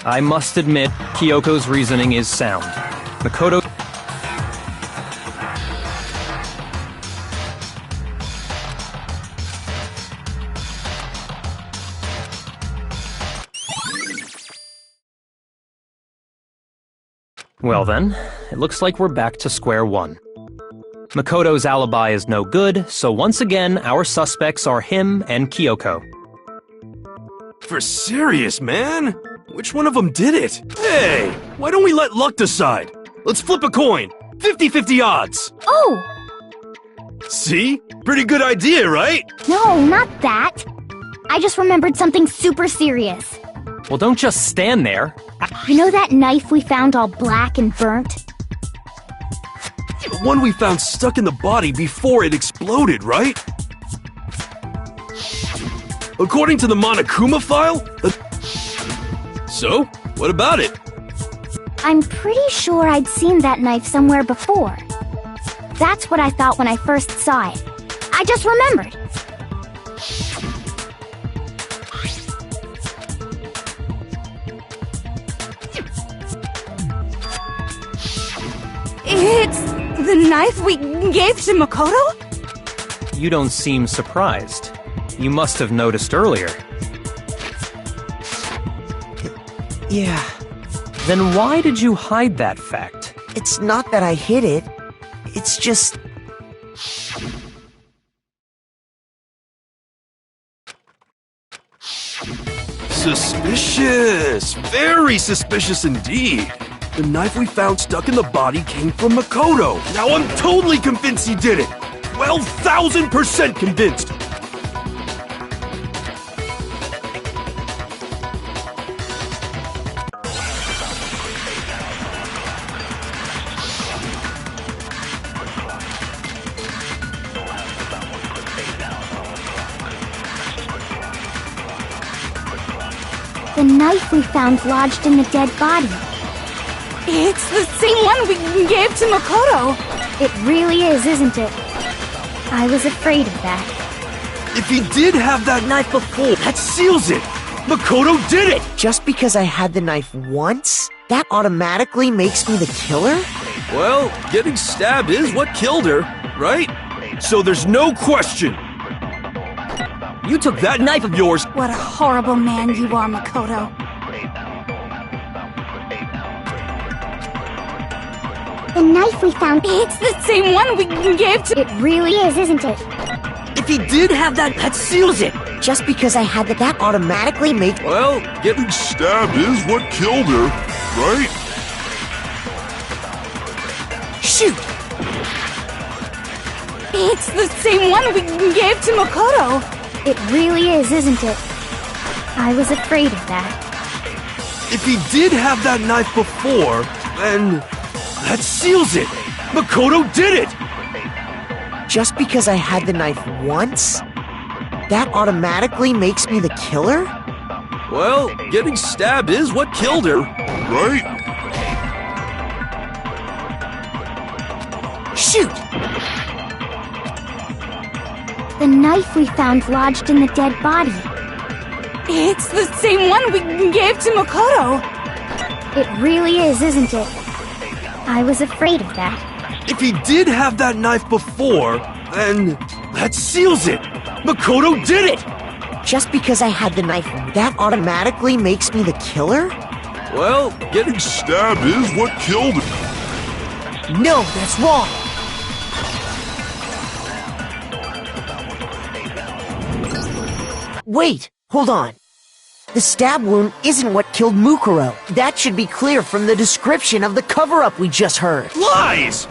I must admit, Kyoko's reasoning is sound. Makoto... Well then, it looks like we're back to square one. Makoto's alibi is no good, so once again, our suspects are him and Kyoko. For serious, man? Which one of them did it? Hey, why don't we let luck decide? Let's flip a coin. 50-50 odds. Oh! See? Pretty good idea, right? No, not that. I just remembered something super serious. Well, don't just stand there. You know that knife we found all black and burnt? The one we found stuck in the body before it exploded, right? According to the Monokuma file? So, what about it? I'm pretty sure I'd seen that knife somewhere before. That's what I thought when I first saw it. I just remembered. It's the knife we gave to Makoto? You don't seem surprised. You must have noticed earlier. Yeah. Then why did you hide that fact? It's not that I hid it. It's just... Suspicious! Very suspicious indeed. The knife we found stuck in the body came from Makoto. Now I'm totally convinced he did it. 12,000% convinced. The knife we found lodged in the dead body. It's the same one we gave to Makoto. It really is, isn't it? I was afraid of that. If he did have that knife before, that seals it. Makoto did it. Just because I had the knife once, that automatically makes me the killer? Well, getting stabbed is what killed her, right? So there's no question. You took that knife of yours. What a horrible man you are, Makoto. The knife we found. It's the same one we gave to. It really is, isn't it? If he did have that seals it. Just because I had that automatically makes. Well, getting Stabbed is what killed her, right? Shoot! It's the same one we gave to Makoto. It really is, isn't it? I was afraid of that. If he did have that knife before, then that seals it. Makoto did it. Just because I had the knife once, that automatically makes me the killer? Well, getting stabbed is what killed her. Right? Shoot! The knife we found lodged in the dead body. It's the same one we gave to Makoto. It really is, isn't it? I was afraid of that. If he did have that knife before, then that seals it. Makoto did it. Just because I had the knife, that automatically makes me the killer? Well, getting Stabbed is what killed her. No, that's wrong. Wait, hold on. The stab wound isn't what killed Mukuro. That should be clear from the description of the cover-up we just heard. lies.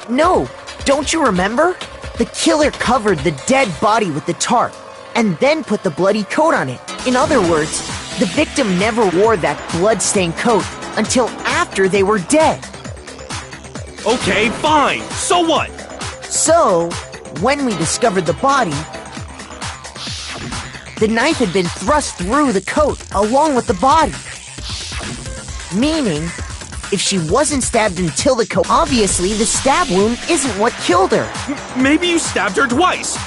No, don't you remember? The killer covered the dead body with the tarp, and then put the bloody coat on it. In other words, the victim never wore that blood-stained coat until after they were dead. Okay, fine. So what? So, when we discovered the body, the knife had been thrust through the coat along with the body. Meaning, if she wasn't stabbed until the coat, obviously the stab wound isn't what killed her. Maybe you stabbed her twice.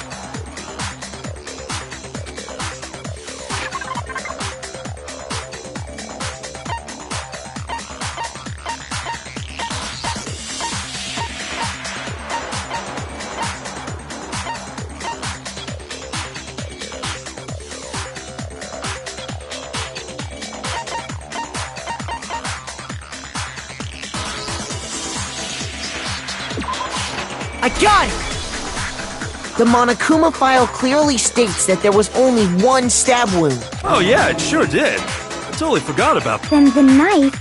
I got it! The Monokuma file clearly states that there was only one stab wound. Oh yeah, it sure did. I totally forgot about that. Then the knife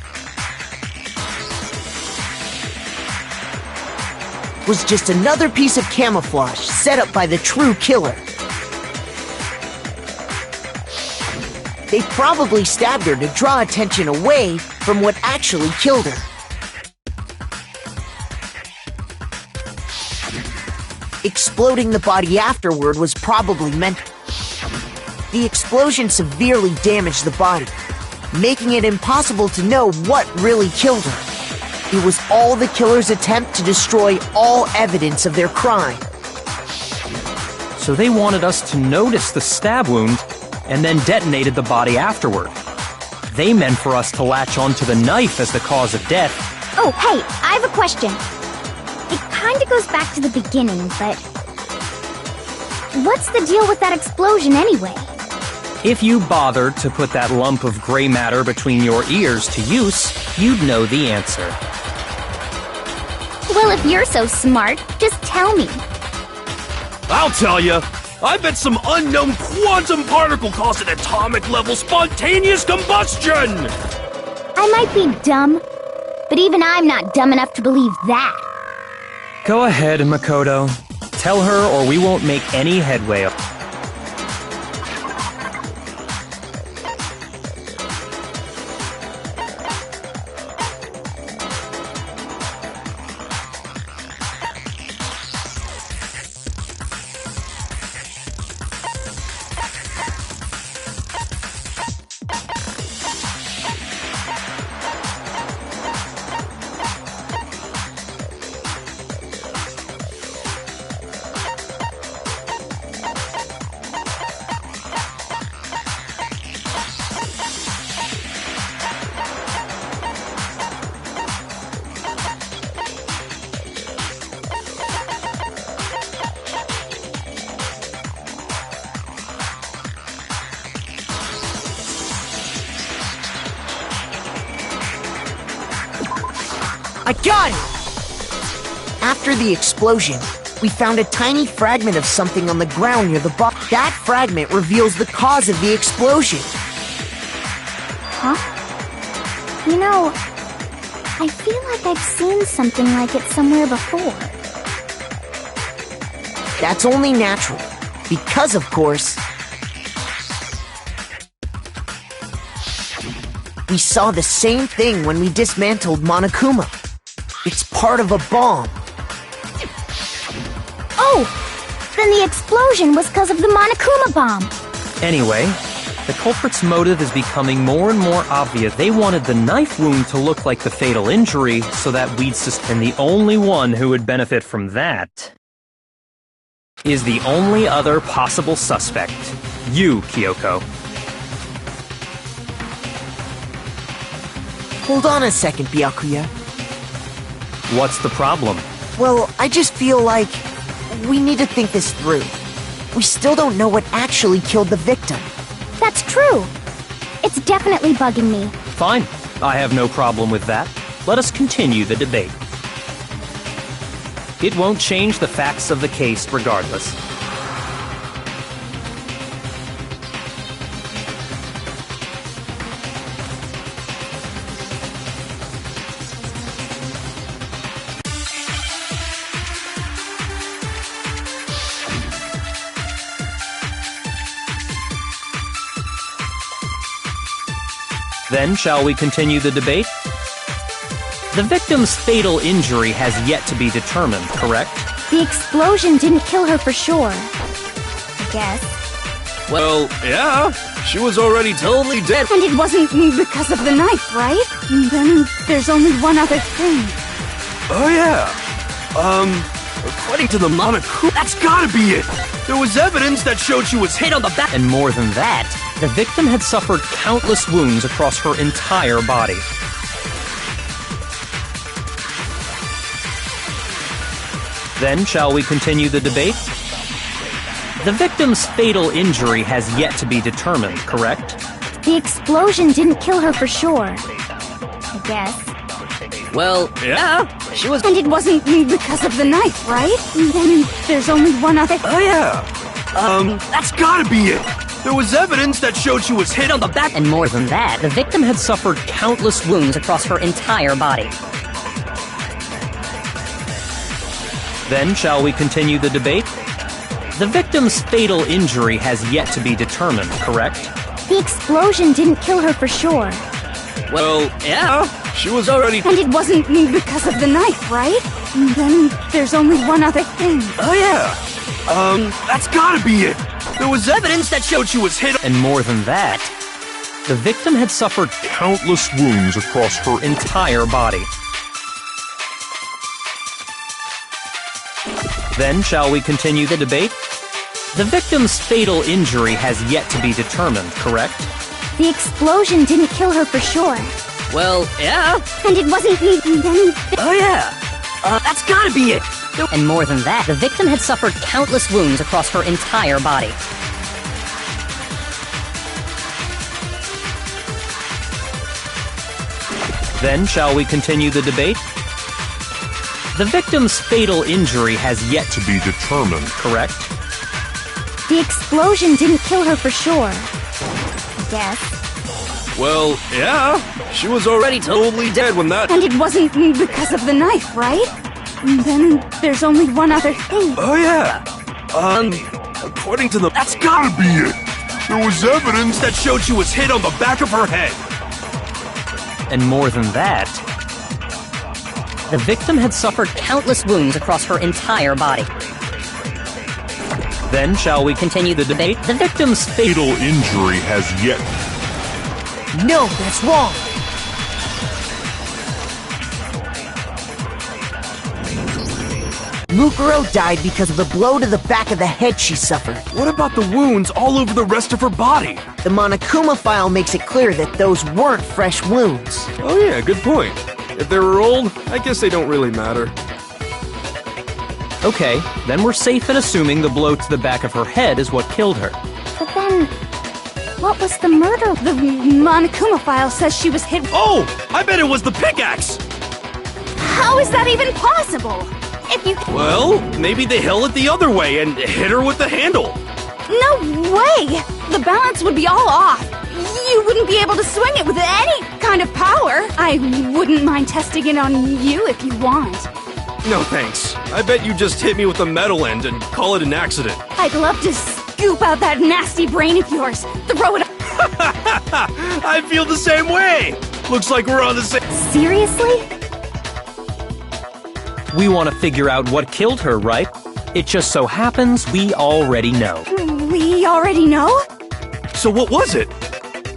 Was just another piece of camouflage set up by the true killer. They probably stabbed her to draw attention away from what actually killed her. Exploding the body afterward was probably meant. The explosion severely damaged the body, making it impossible to know what really killed her. It was all the killer's attempt to destroy all evidence of their crime. So they wanted us to notice the stab wound and then detonated the body afterward. They meant for us to latch onto the knife as the cause of death. Oh, hey, I have a question. It kinda goes back to the beginning, but what's the deal with that explosion anyway? If you bothered to put that lump of gray matter between your ears to use, you'd know the answer. Well, if you're so smart, just tell me. I'll tell you. I bet some unknown quantum particle caused an atomic level spontaneous combustion! I might be dumb, but even I'm not dumb enough to believe that. Go ahead, Makoto. Tell her or we won't make any headway. I got it! After the explosion, we found a tiny fragment of something on the ground near the bottom. That fragment reveals the cause of the explosion. Huh? You know, I feel like I've seen something like it somewhere before. That's only natural, because of course, we saw the same thing when we dismantled Monokuma. It's part of a bomb. Oh! Then the explosion was because of the Monokuma bomb. Anyway, the culprit's motive is becoming more and more obvious. They wanted the knife wound to look like the fatal injury so that we'd and the only one who would benefit from that is the only other possible suspect. You, Kyoko. Hold on a second, Byakuya. What's the problem? Well, I just feel like we need to think this through. We still don't know what actually killed the victim. That's true. It's definitely bugging me. Fine. I have no problem with that. Let us continue the debate. It won't change the facts of the case regardless. Then, shall we continue the debate? The victim's fatal injury has yet to be determined, correct? The explosion didn't kill her for sure. I guess. Well, yeah. She was already totally dead. And it wasn't because of the knife, right? And then there's only one other thing. Oh, yeah. According to the Monokuma, that's gotta be it. There was evidence that showed she was hit on the back. And more than that, the victim had suffered countless wounds across her entire body. Then, shall we continue the debate? The victim's fatal injury has yet to be determined, correct? The explosion didn't kill her for sure. I guess. Well, yeah, she was... And it wasn't because of the knife, right? And then there's only one other... Oh, yeah. That's gotta be it. There was evidence that showed she was hit on the back. And more than that, the victim had suffered countless wounds across her entire body. Then, shall we continue the debate? The victim's fatal injury has yet to be determined, correct? The explosion didn't kill her for sure. Well, yeah. She was already... And it wasn't because of the knife, right? And then there's only one other thing. Oh, yeah. That's gotta be it. There was evidence that showed she was hit... And more than that, the victim had suffered countless wounds across her entire body. Then, shall we continue the debate? The victim's fatal injury has yet to be determined, correct? The explosion didn't kill her for sure. Well, yeah. And it wasn't then... Oh, yeah. That's gotta be it. And more than that, the victim had suffered countless wounds across her entire body. Then, shall we continue the debate? The victim's fatal injury has yet to be determined, correct? The explosion didn't kill her for sure. I guess. Well, yeah. She was already totally dead when that... And it wasn't because of the knife, right? And then there's only one other thing. Oh, yeah. According to the... That's gotta be it! There was evidence that showed she was hit on the back of her head. And more than that, the victim had suffered countless wounds across her entire body. Then shall we continue the debate? The victim's fatal injury has yet... No, that's wrong! Mukuro died because of the blow to the back of the head she suffered. What about the wounds all over the rest of her body? The Monokuma file makes it clear that those weren't fresh wounds. Oh yeah, good point. If they were old, I guess they don't really matter. Okay, then we're safe in assuming the blow to the back of her head is what killed her. But then, what was the murder? The Monokuma file says she was hit. Oh! I bet it was the pickaxe! How is that even possible? If you... Well, maybe they held it the other way and hit her with the handle. No way! The balance would be all off. You wouldn't be able to swing it with any kind of power. I wouldn't mind testing it on you if you want. No thanks. I bet you just hit me with the metal end and call it an accident. I'd love to scoop out that nasty brain of yours, throw it... I feel the same way! Looks like we're on the same... Seriously? We want to figure out what killed her, right? It just so happens we already know. We already know? So what was it?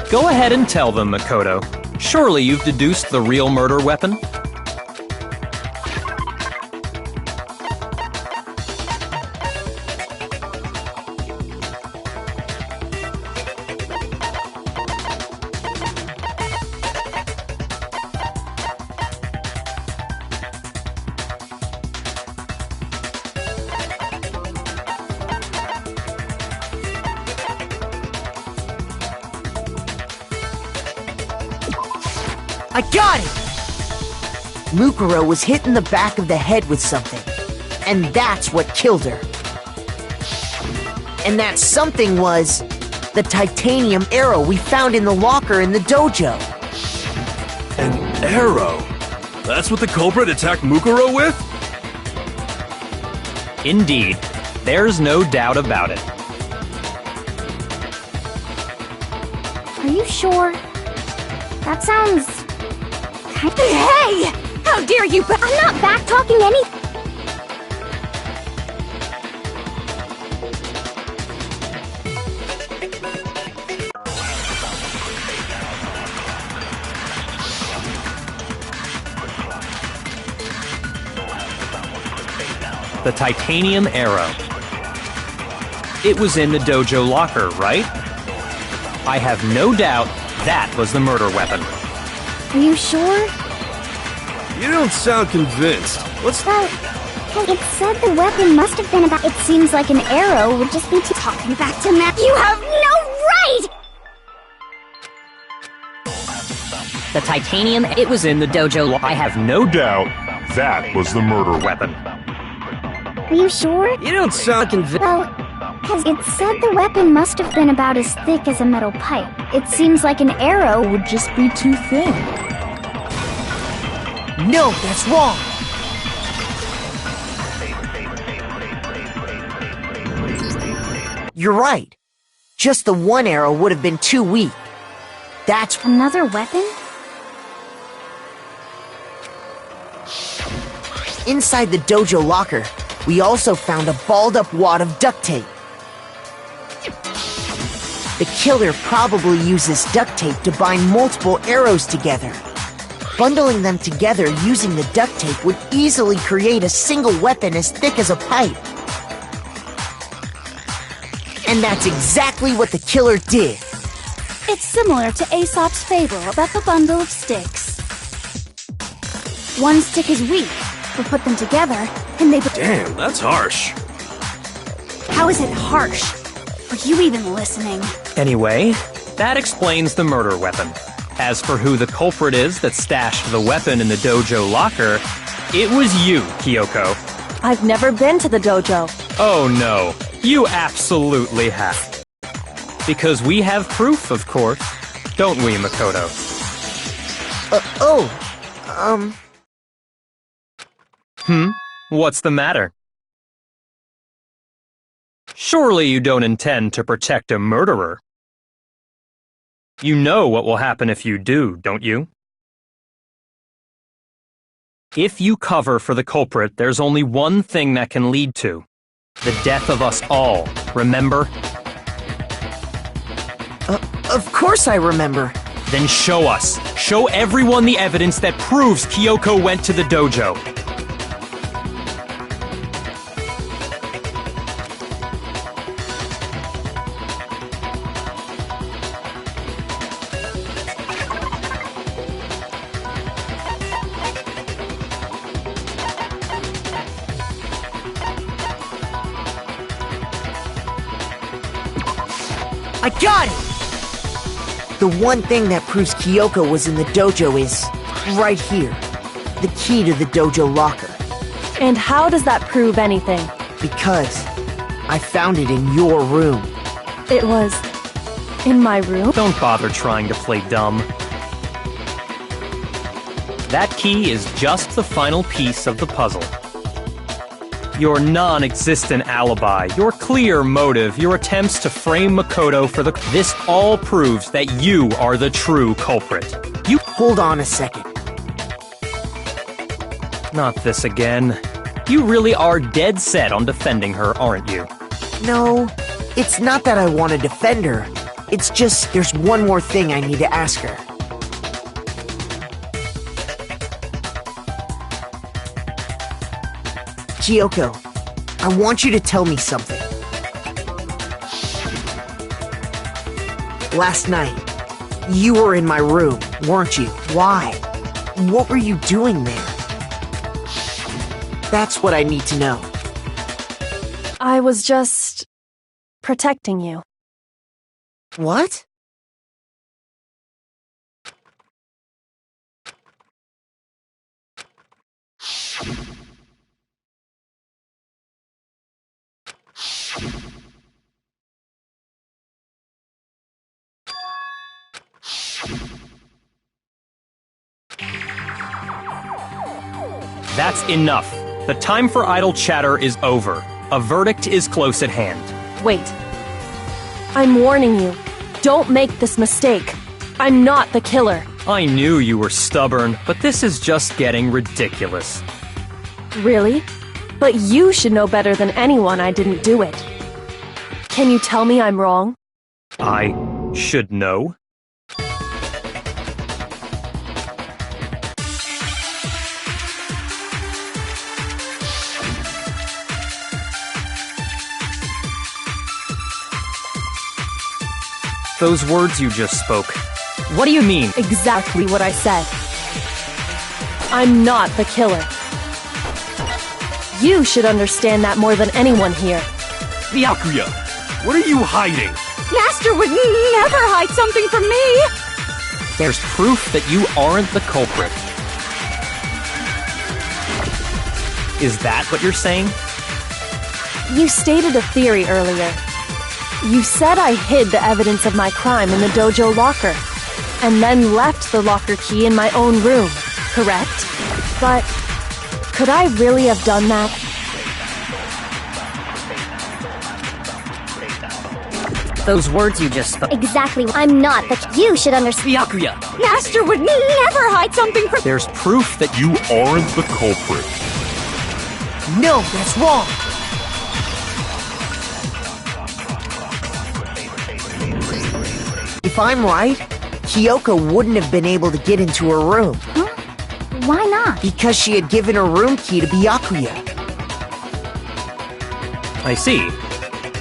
Go ahead and tell them, Makoto. Surely you've deduced the real murder weapon? I got it! Mukuro was hit in the back of the head with something. And that's what killed her. And that something was the titanium arrow we found in the locker in the dojo. An arrow? That's what the culprit attacked Mukuro with? Indeed. There's no doubt about it. Are you sure? That sounds... Hey! How dare you I'm not back-talking any... The titanium arrow. It was in the dojo locker, right? I have no doubt that was the murder weapon. Are you sure? You don't sound convinced. What's Well, it said the weapon must have been about... It seems like an arrow would just be talking back to Matt? You have no right! The titanium, it was in the dojo. I have no doubt that was the murder weapon. Are you sure? You don't sound convinced. Well, because it said the weapon must have been about as thick as a metal pipe. It seems like an arrow would just be too thin. No, that's wrong! You're right. Just the one arrow would have been too weak. That's... Another weapon? Inside the dojo locker, we also found a balled-up wad of duct tape. The killer probably uses duct tape to bind multiple arrows together. Bundling them together using the duct tape would easily create a single weapon as thick as a pipe. And that's exactly what the killer did. It's similar to Aesop's fable about the bundle of sticks. One stick is weak, but put them together, and they... Damn, that's harsh. How is it harsh? Are you even listening? Anyway, that explains the murder weapon. As for who the culprit is that stashed the weapon in the dojo locker, it was you, Kyoko. I've never been to the dojo. Oh no, you absolutely have. Because we have proof, of course. don't we, Makoto? What's the matter? Surely you don't intend to protect a murderer. You know what will happen if you do, don't you? If you cover for the culprit, there's only one thing that can lead to the death of us all, remember? Of course I remember. Then show us. Show everyone the evidence that proves Kyoko went to the dojo. I got it! The one thing that proves Kyoko was in the dojo is right here. The key to the dojo locker. And how does that prove anything? Because I found it in your room. It was in my room? Don't bother trying to play dumb. That key is just the final piece of the puzzle. Your non-existent alibi, your clear motive, your attempts to frame Makoto for this all proves that you are the true culprit. You hold on a second. Not this again. You really are dead set on defending her, aren't you? No, it's not that I want to defend her. It's just there's one more thing I need to ask her. Kyoko, I want you to tell me something. Last night, you were in my room, weren't you? Why? What were you doing there? That's what I need to know. I was just protecting you. What? That's enough. The time for idle chatter is over. A verdict is close at hand. Wait. I'm warning you. Don't make this mistake. I'm not the killer. I knew you were stubborn, but this is just getting ridiculous. Really? But you should know better than anyone I didn't do it. Can you tell me I'm wrong? I should know? Those words you just spoke. What do you mean? Exactly what I said. I'm not the killer. You should understand that more than anyone here. Byakuya, what are you hiding? Master would never hide something from me! There's proof that you aren't the culprit. Is that what you're saying? You stated a theory earlier. You said I hid the evidence of my crime in the dojo locker, and then left the locker key in my own room, correct? But could I really have done that? Those words you just spoke. Exactly. I'm not, but you should understand. Byakuya! Master would never hide something from— There's proof that You aren't the culprit. No, that's wrong. If I'm right, Kyoko wouldn't have been able to get into her room. Huh? Why not? Because she had given her room key to Byakuya. I see.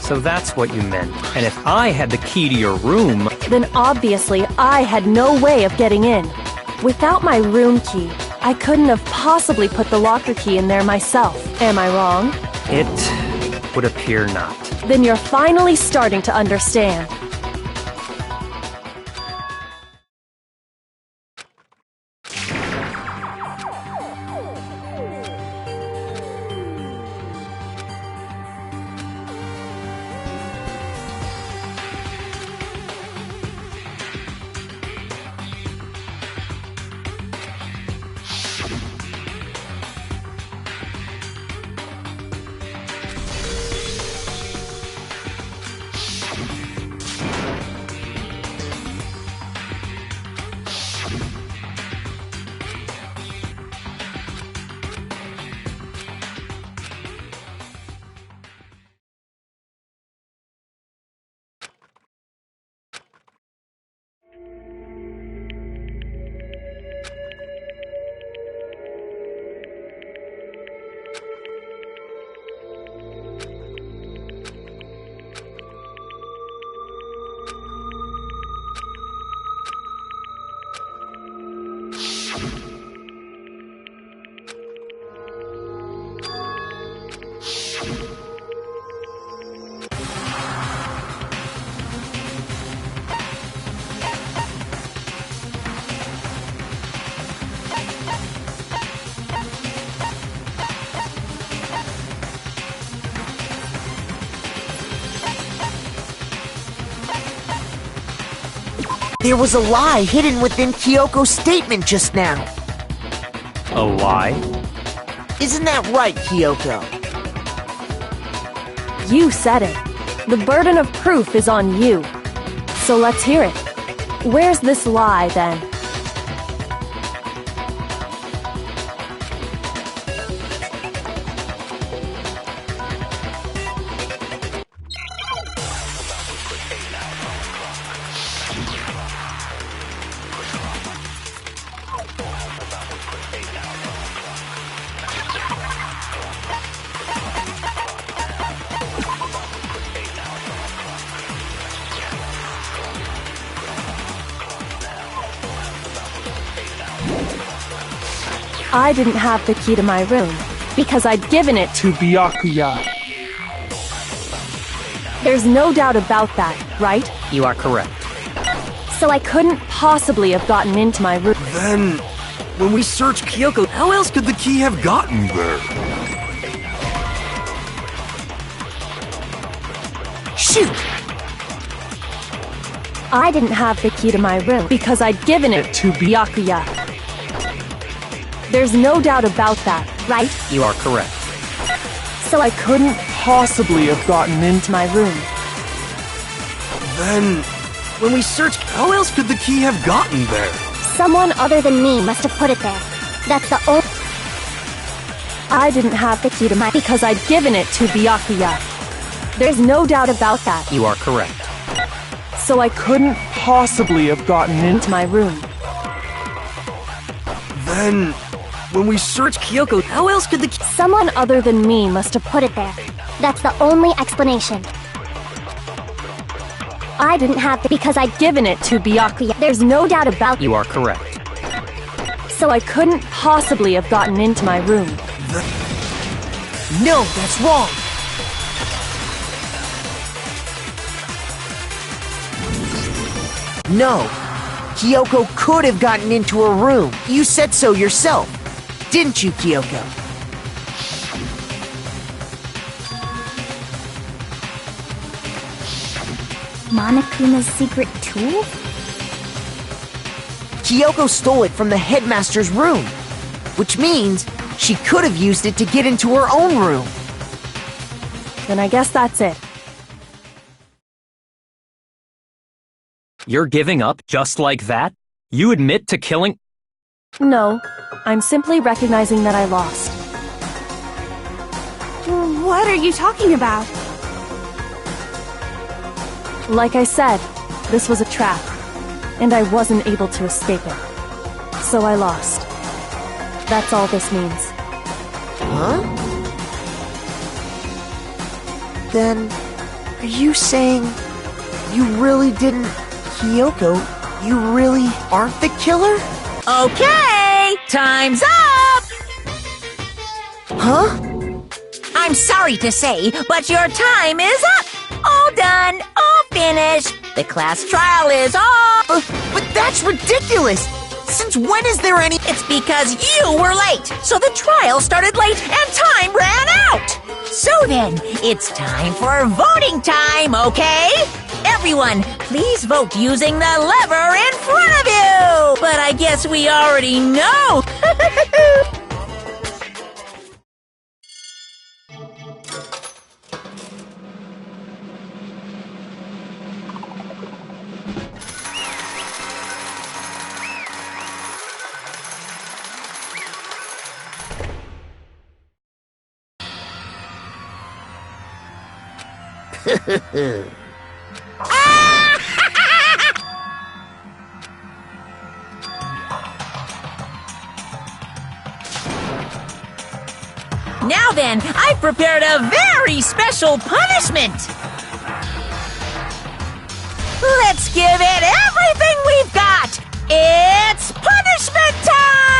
So that's what you meant. And if I had the key to your room... Then obviously I had no way of getting in. Without my room key, I couldn't have possibly put the locker key in there myself. Am I wrong? It would appear not. Then you're finally starting to understand. There was a lie hidden within Kyoko's statement just now. A lie? Isn't that right, Kyoko? You said it. The burden of proof is on you. So let's hear it. Where's this lie, then? I didn't have the key to my room because I'd given it to Byakuya. There's no doubt about that, right? You are correct. So I couldn't possibly have gotten into my room. Then, when we searched Kyoko, how else could the key have gotten there? Shoot! I didn't have the key to my room because I'd given it to Byakuya. There's no doubt about that, right? You are correct. So I couldn't possibly have gotten into my room. Then, when we searched, how else could the key have gotten there? Someone other than me must have put it there. That's the only... I didn't have the key to my... because I'd given it to Byakuya. There's no doubt about that. You are correct. So I couldn't possibly have gotten into my room. Then, when we searched Kyoko, how else could the key... Someone other than me must have put it there. That's the only explanation. I didn't have the... because I'd given it to Byakuya. There's no doubt about... You are correct. So I couldn't possibly have gotten into my room. No, that's wrong! No, Kyoko could have gotten into her room. You said so yourself, didn't you, Kyoko? Monokuma's secret tool? Kyoko stole it from the headmaster's room, which means she could have used it to get into her own room. Then I guess that's it. You're giving up just like that? You admit to killing... No, I'm simply recognizing that I lost. What are you talking about? Like I said, this was a trap, and I wasn't able to escape it. So I lost. That's all this means. Huh? Then, are you saying you really didn't... Kyoko, you really aren't the killer? Okay, time's up! Huh? I'm sorry to say, but your time is up! All done, all finished. The class trial is off. But that's ridiculous! Since when is there any... It's because you were late, so the trial started late and time ran out! So then, it's time for voting time, okay? Everyone, please vote using the lever in front of you! But I guess we already know! Now then, I've prepared a very special punishment! Let's give it everything we've got! It's punishment time!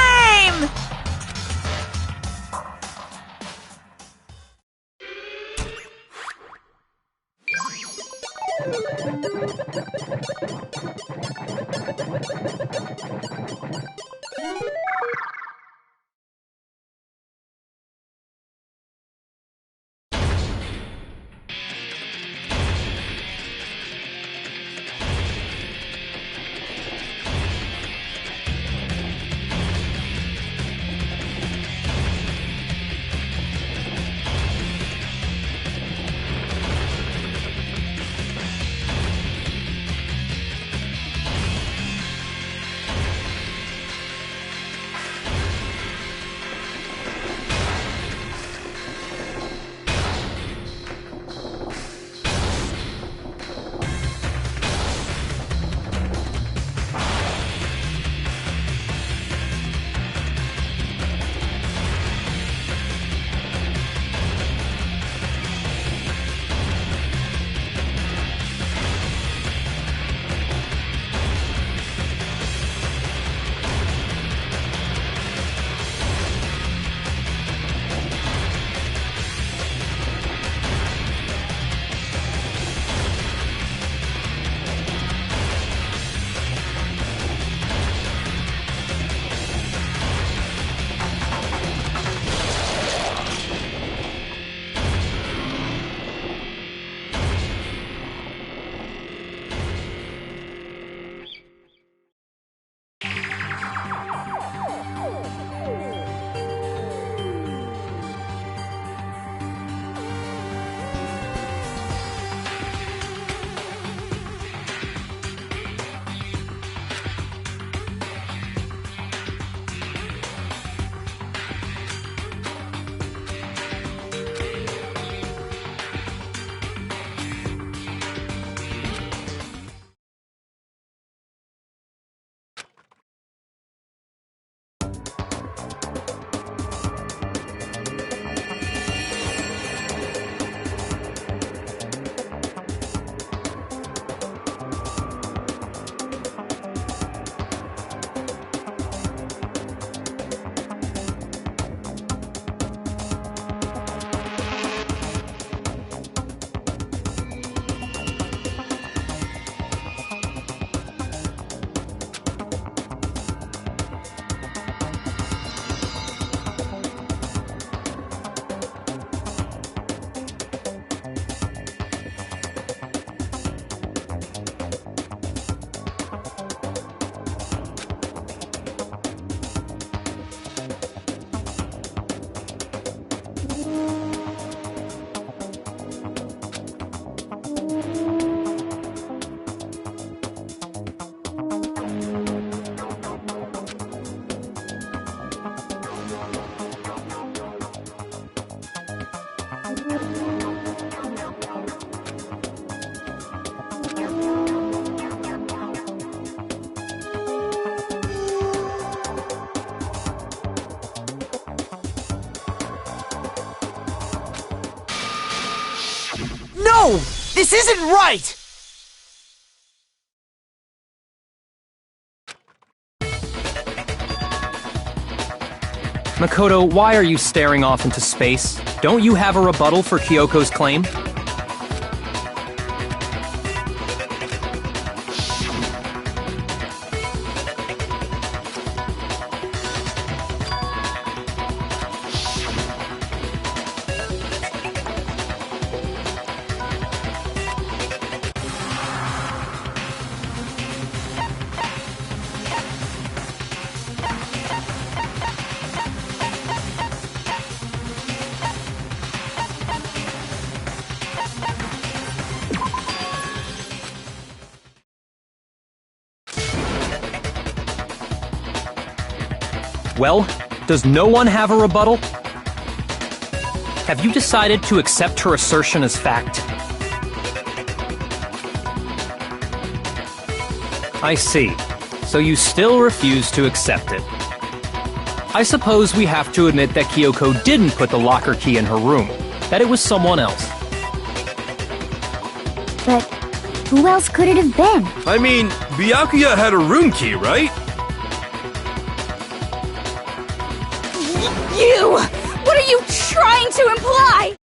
No! This isn't right! Makoto, why are you staring off into space? Don't you have a rebuttal for Kyoko's claim? Well, does no one have a rebuttal? Have you decided to accept her assertion as fact? I see. So you still refuse to accept it. I suppose we have to admit that Kyoko didn't put the locker key in her room, that it was someone else. But who else could it have been? I mean, Byakuya had a room key, right? You! What are you trying to imply?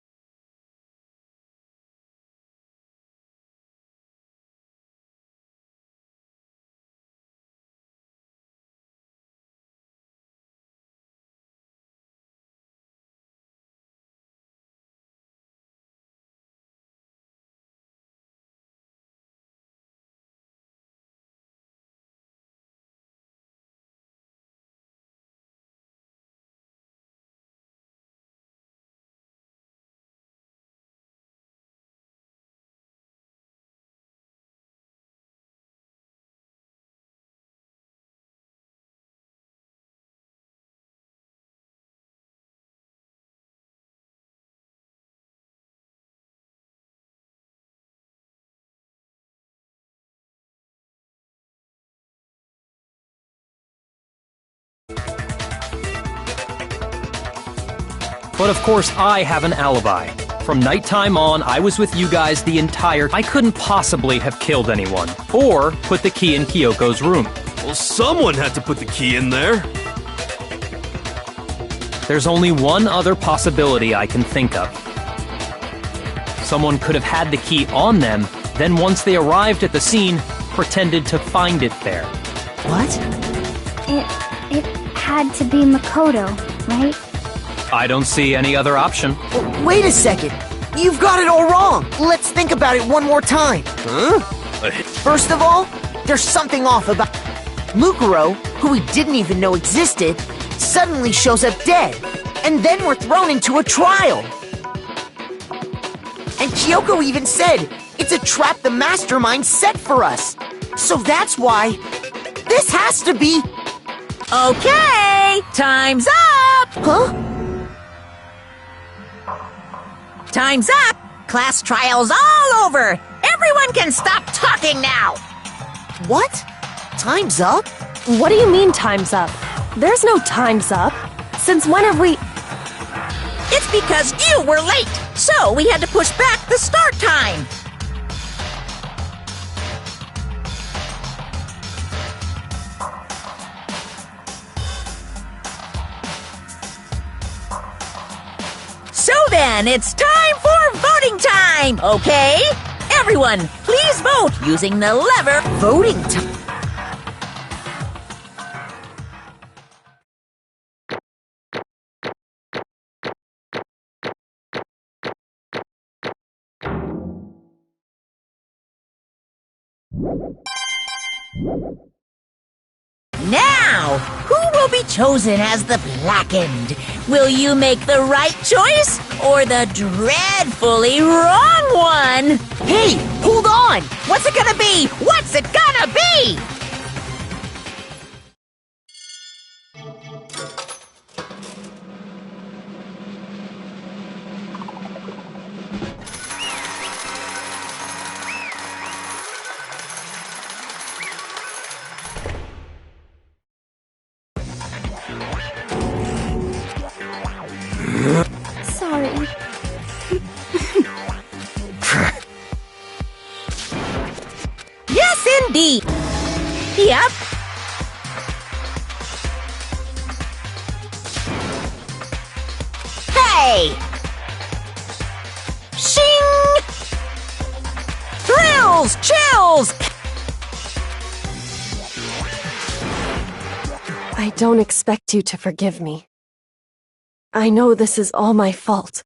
But of course, I have an alibi. From nighttime on, I was with you guys the entire... I couldn't possibly have killed anyone, or put the key in Kyoko's room. Well, someone had to put the key in there. There's only one other possibility I can think of. Someone could have had the key on them, then once they arrived at the scene, pretended to find it there. What? It had to be Makoto, right? I don't see any other option. Wait a second. You've got it all wrong. Let's think about it one more time. Huh? First of all, there's something off about... Mukuro, who we didn't even know existed, suddenly shows up dead. And then we're thrown into a trial. And Kyoko even said, it's a trap the mastermind set for us. So that's why... this has to be... Okay, time's up! Huh? Time's up! Class trial's all over! Everyone can stop talking now! What? Time's up? What do you mean time's up? There's no time's up. Since when have we... It's because you were late, so we had to push back the start time! So then, it's time for voting time, okay? Everyone, please vote using the lever Voting time? Now, who will be chosen as the Blackened? Will you make the right choice or the dreadfully wrong one? Hey, hold on! What's it gonna be? What's it gonna be? Sorry. Yes, indeed. Yep. Hey! Shing! Thrills! Chills! I don't expect you to forgive me. I know this is all my fault.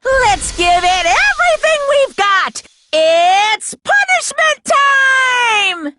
Let's give it everything we've got! It's punishment time!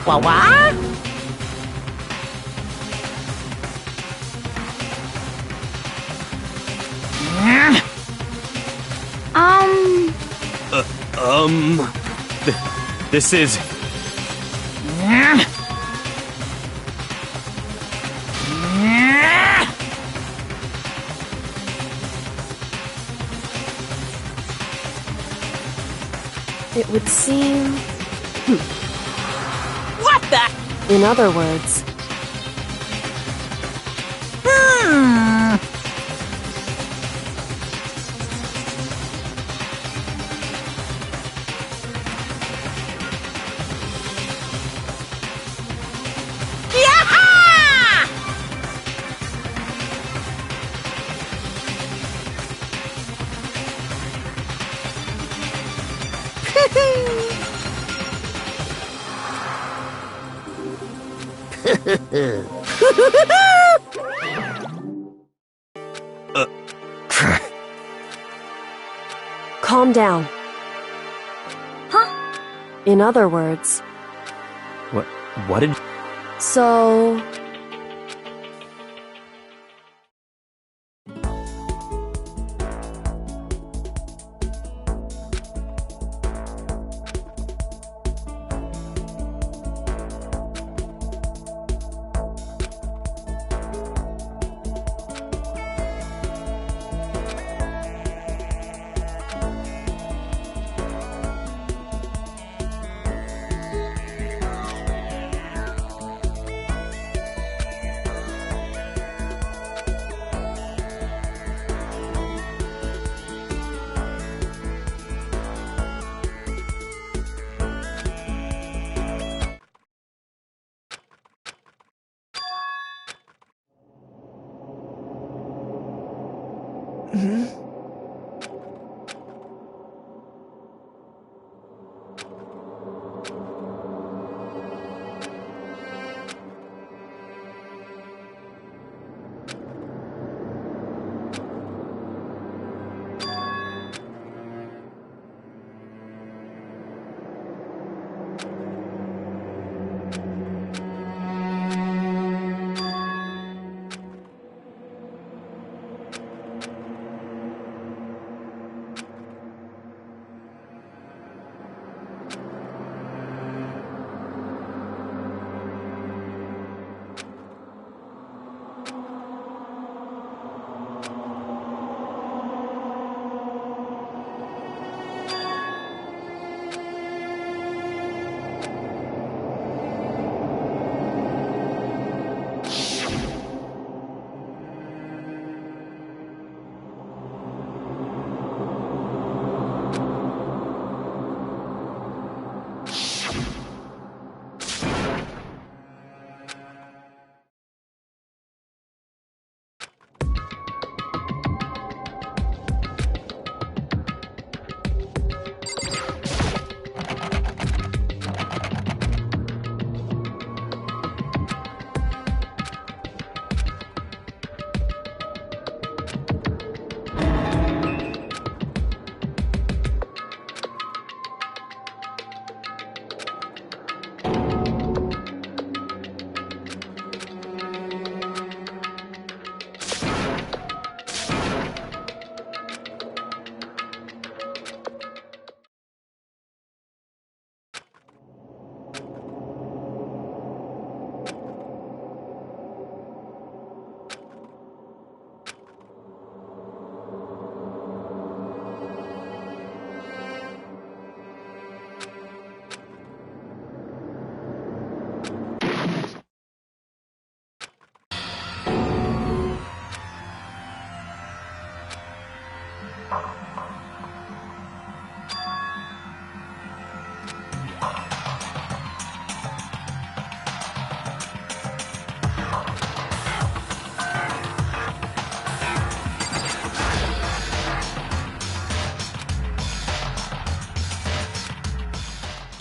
What? This is... It would seem... What the? In other words... Calm down. Huh? In other words... What did... So...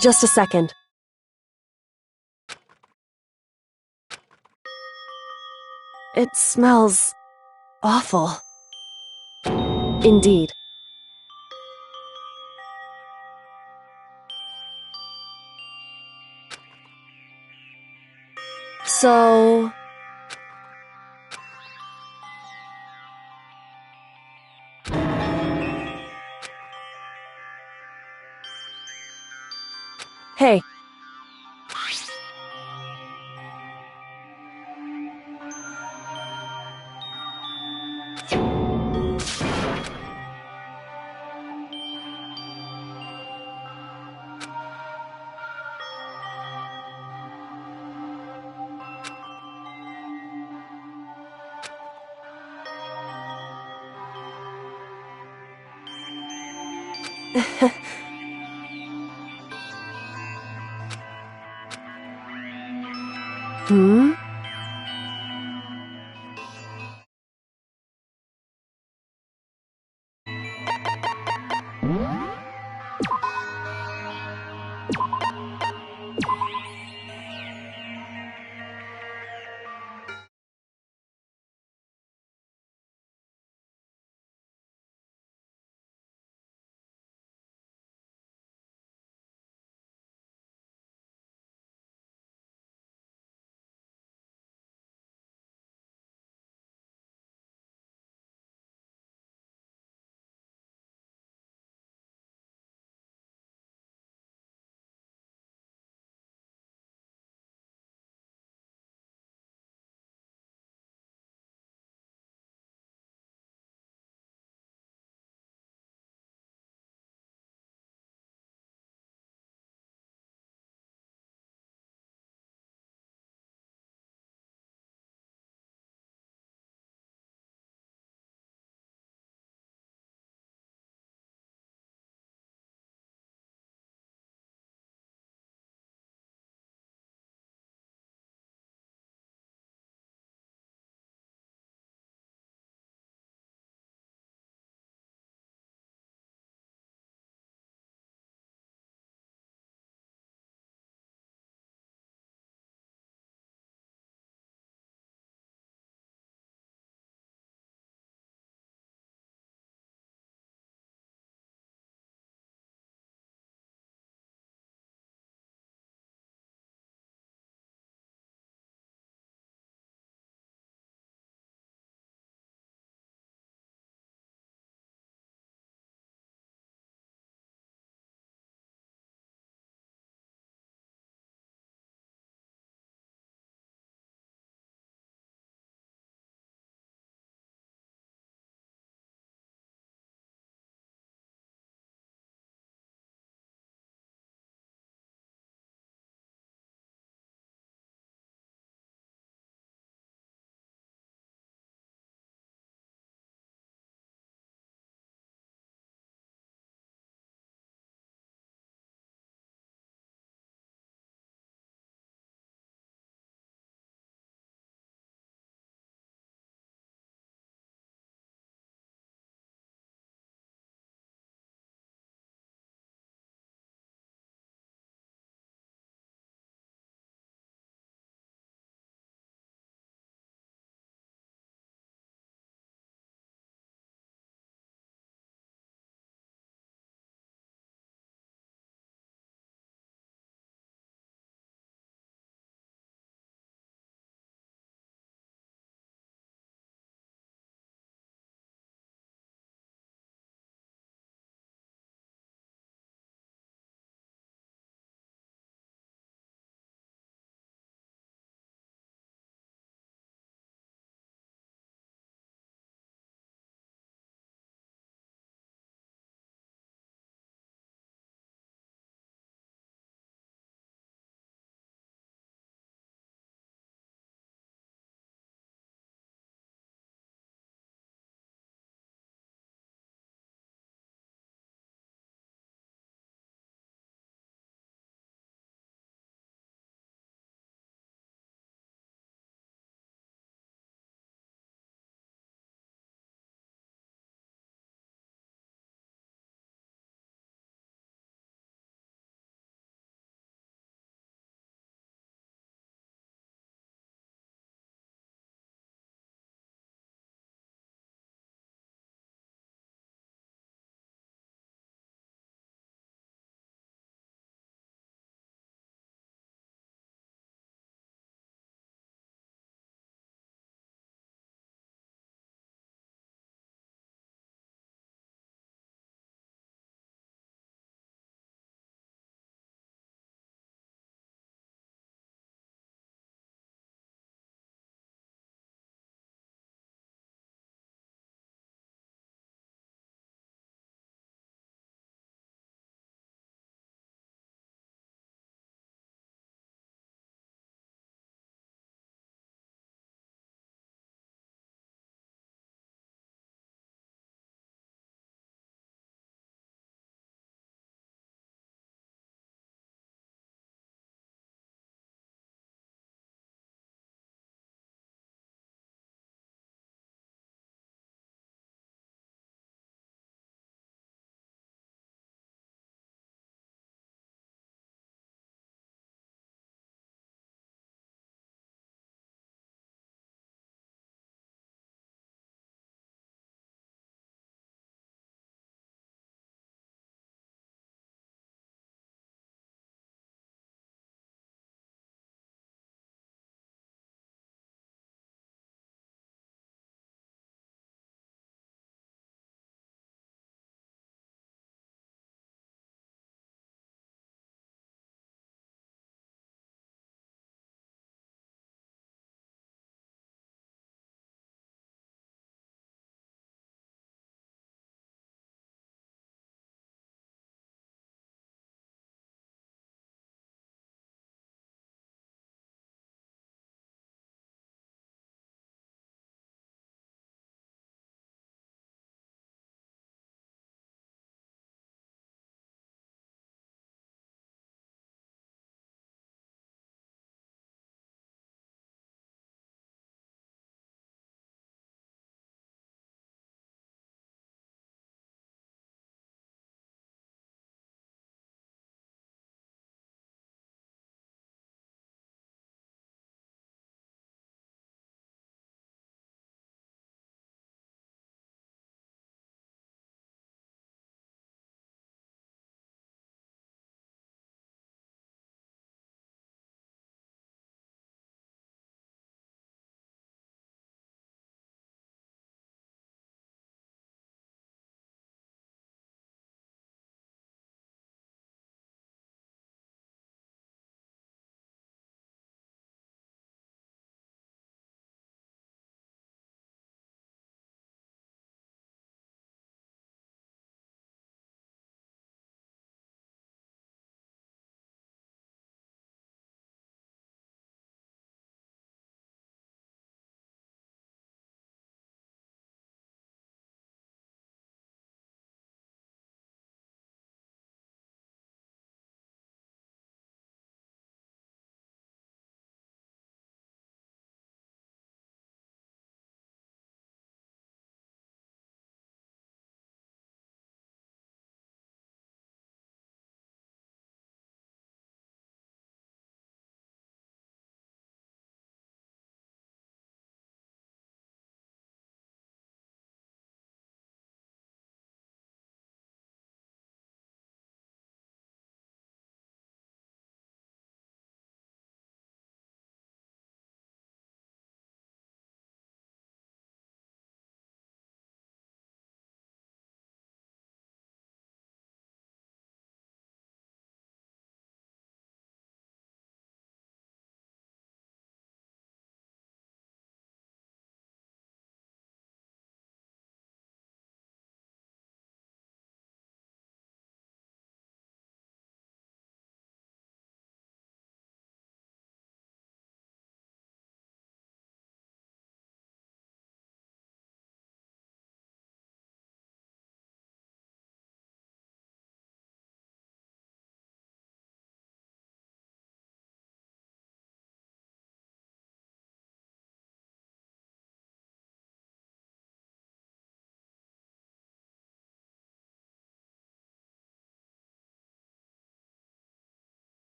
Just a second. It smells awful. Indeed. So... Hey. Hmm?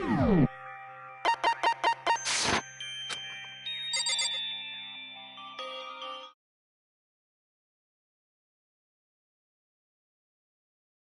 Bye.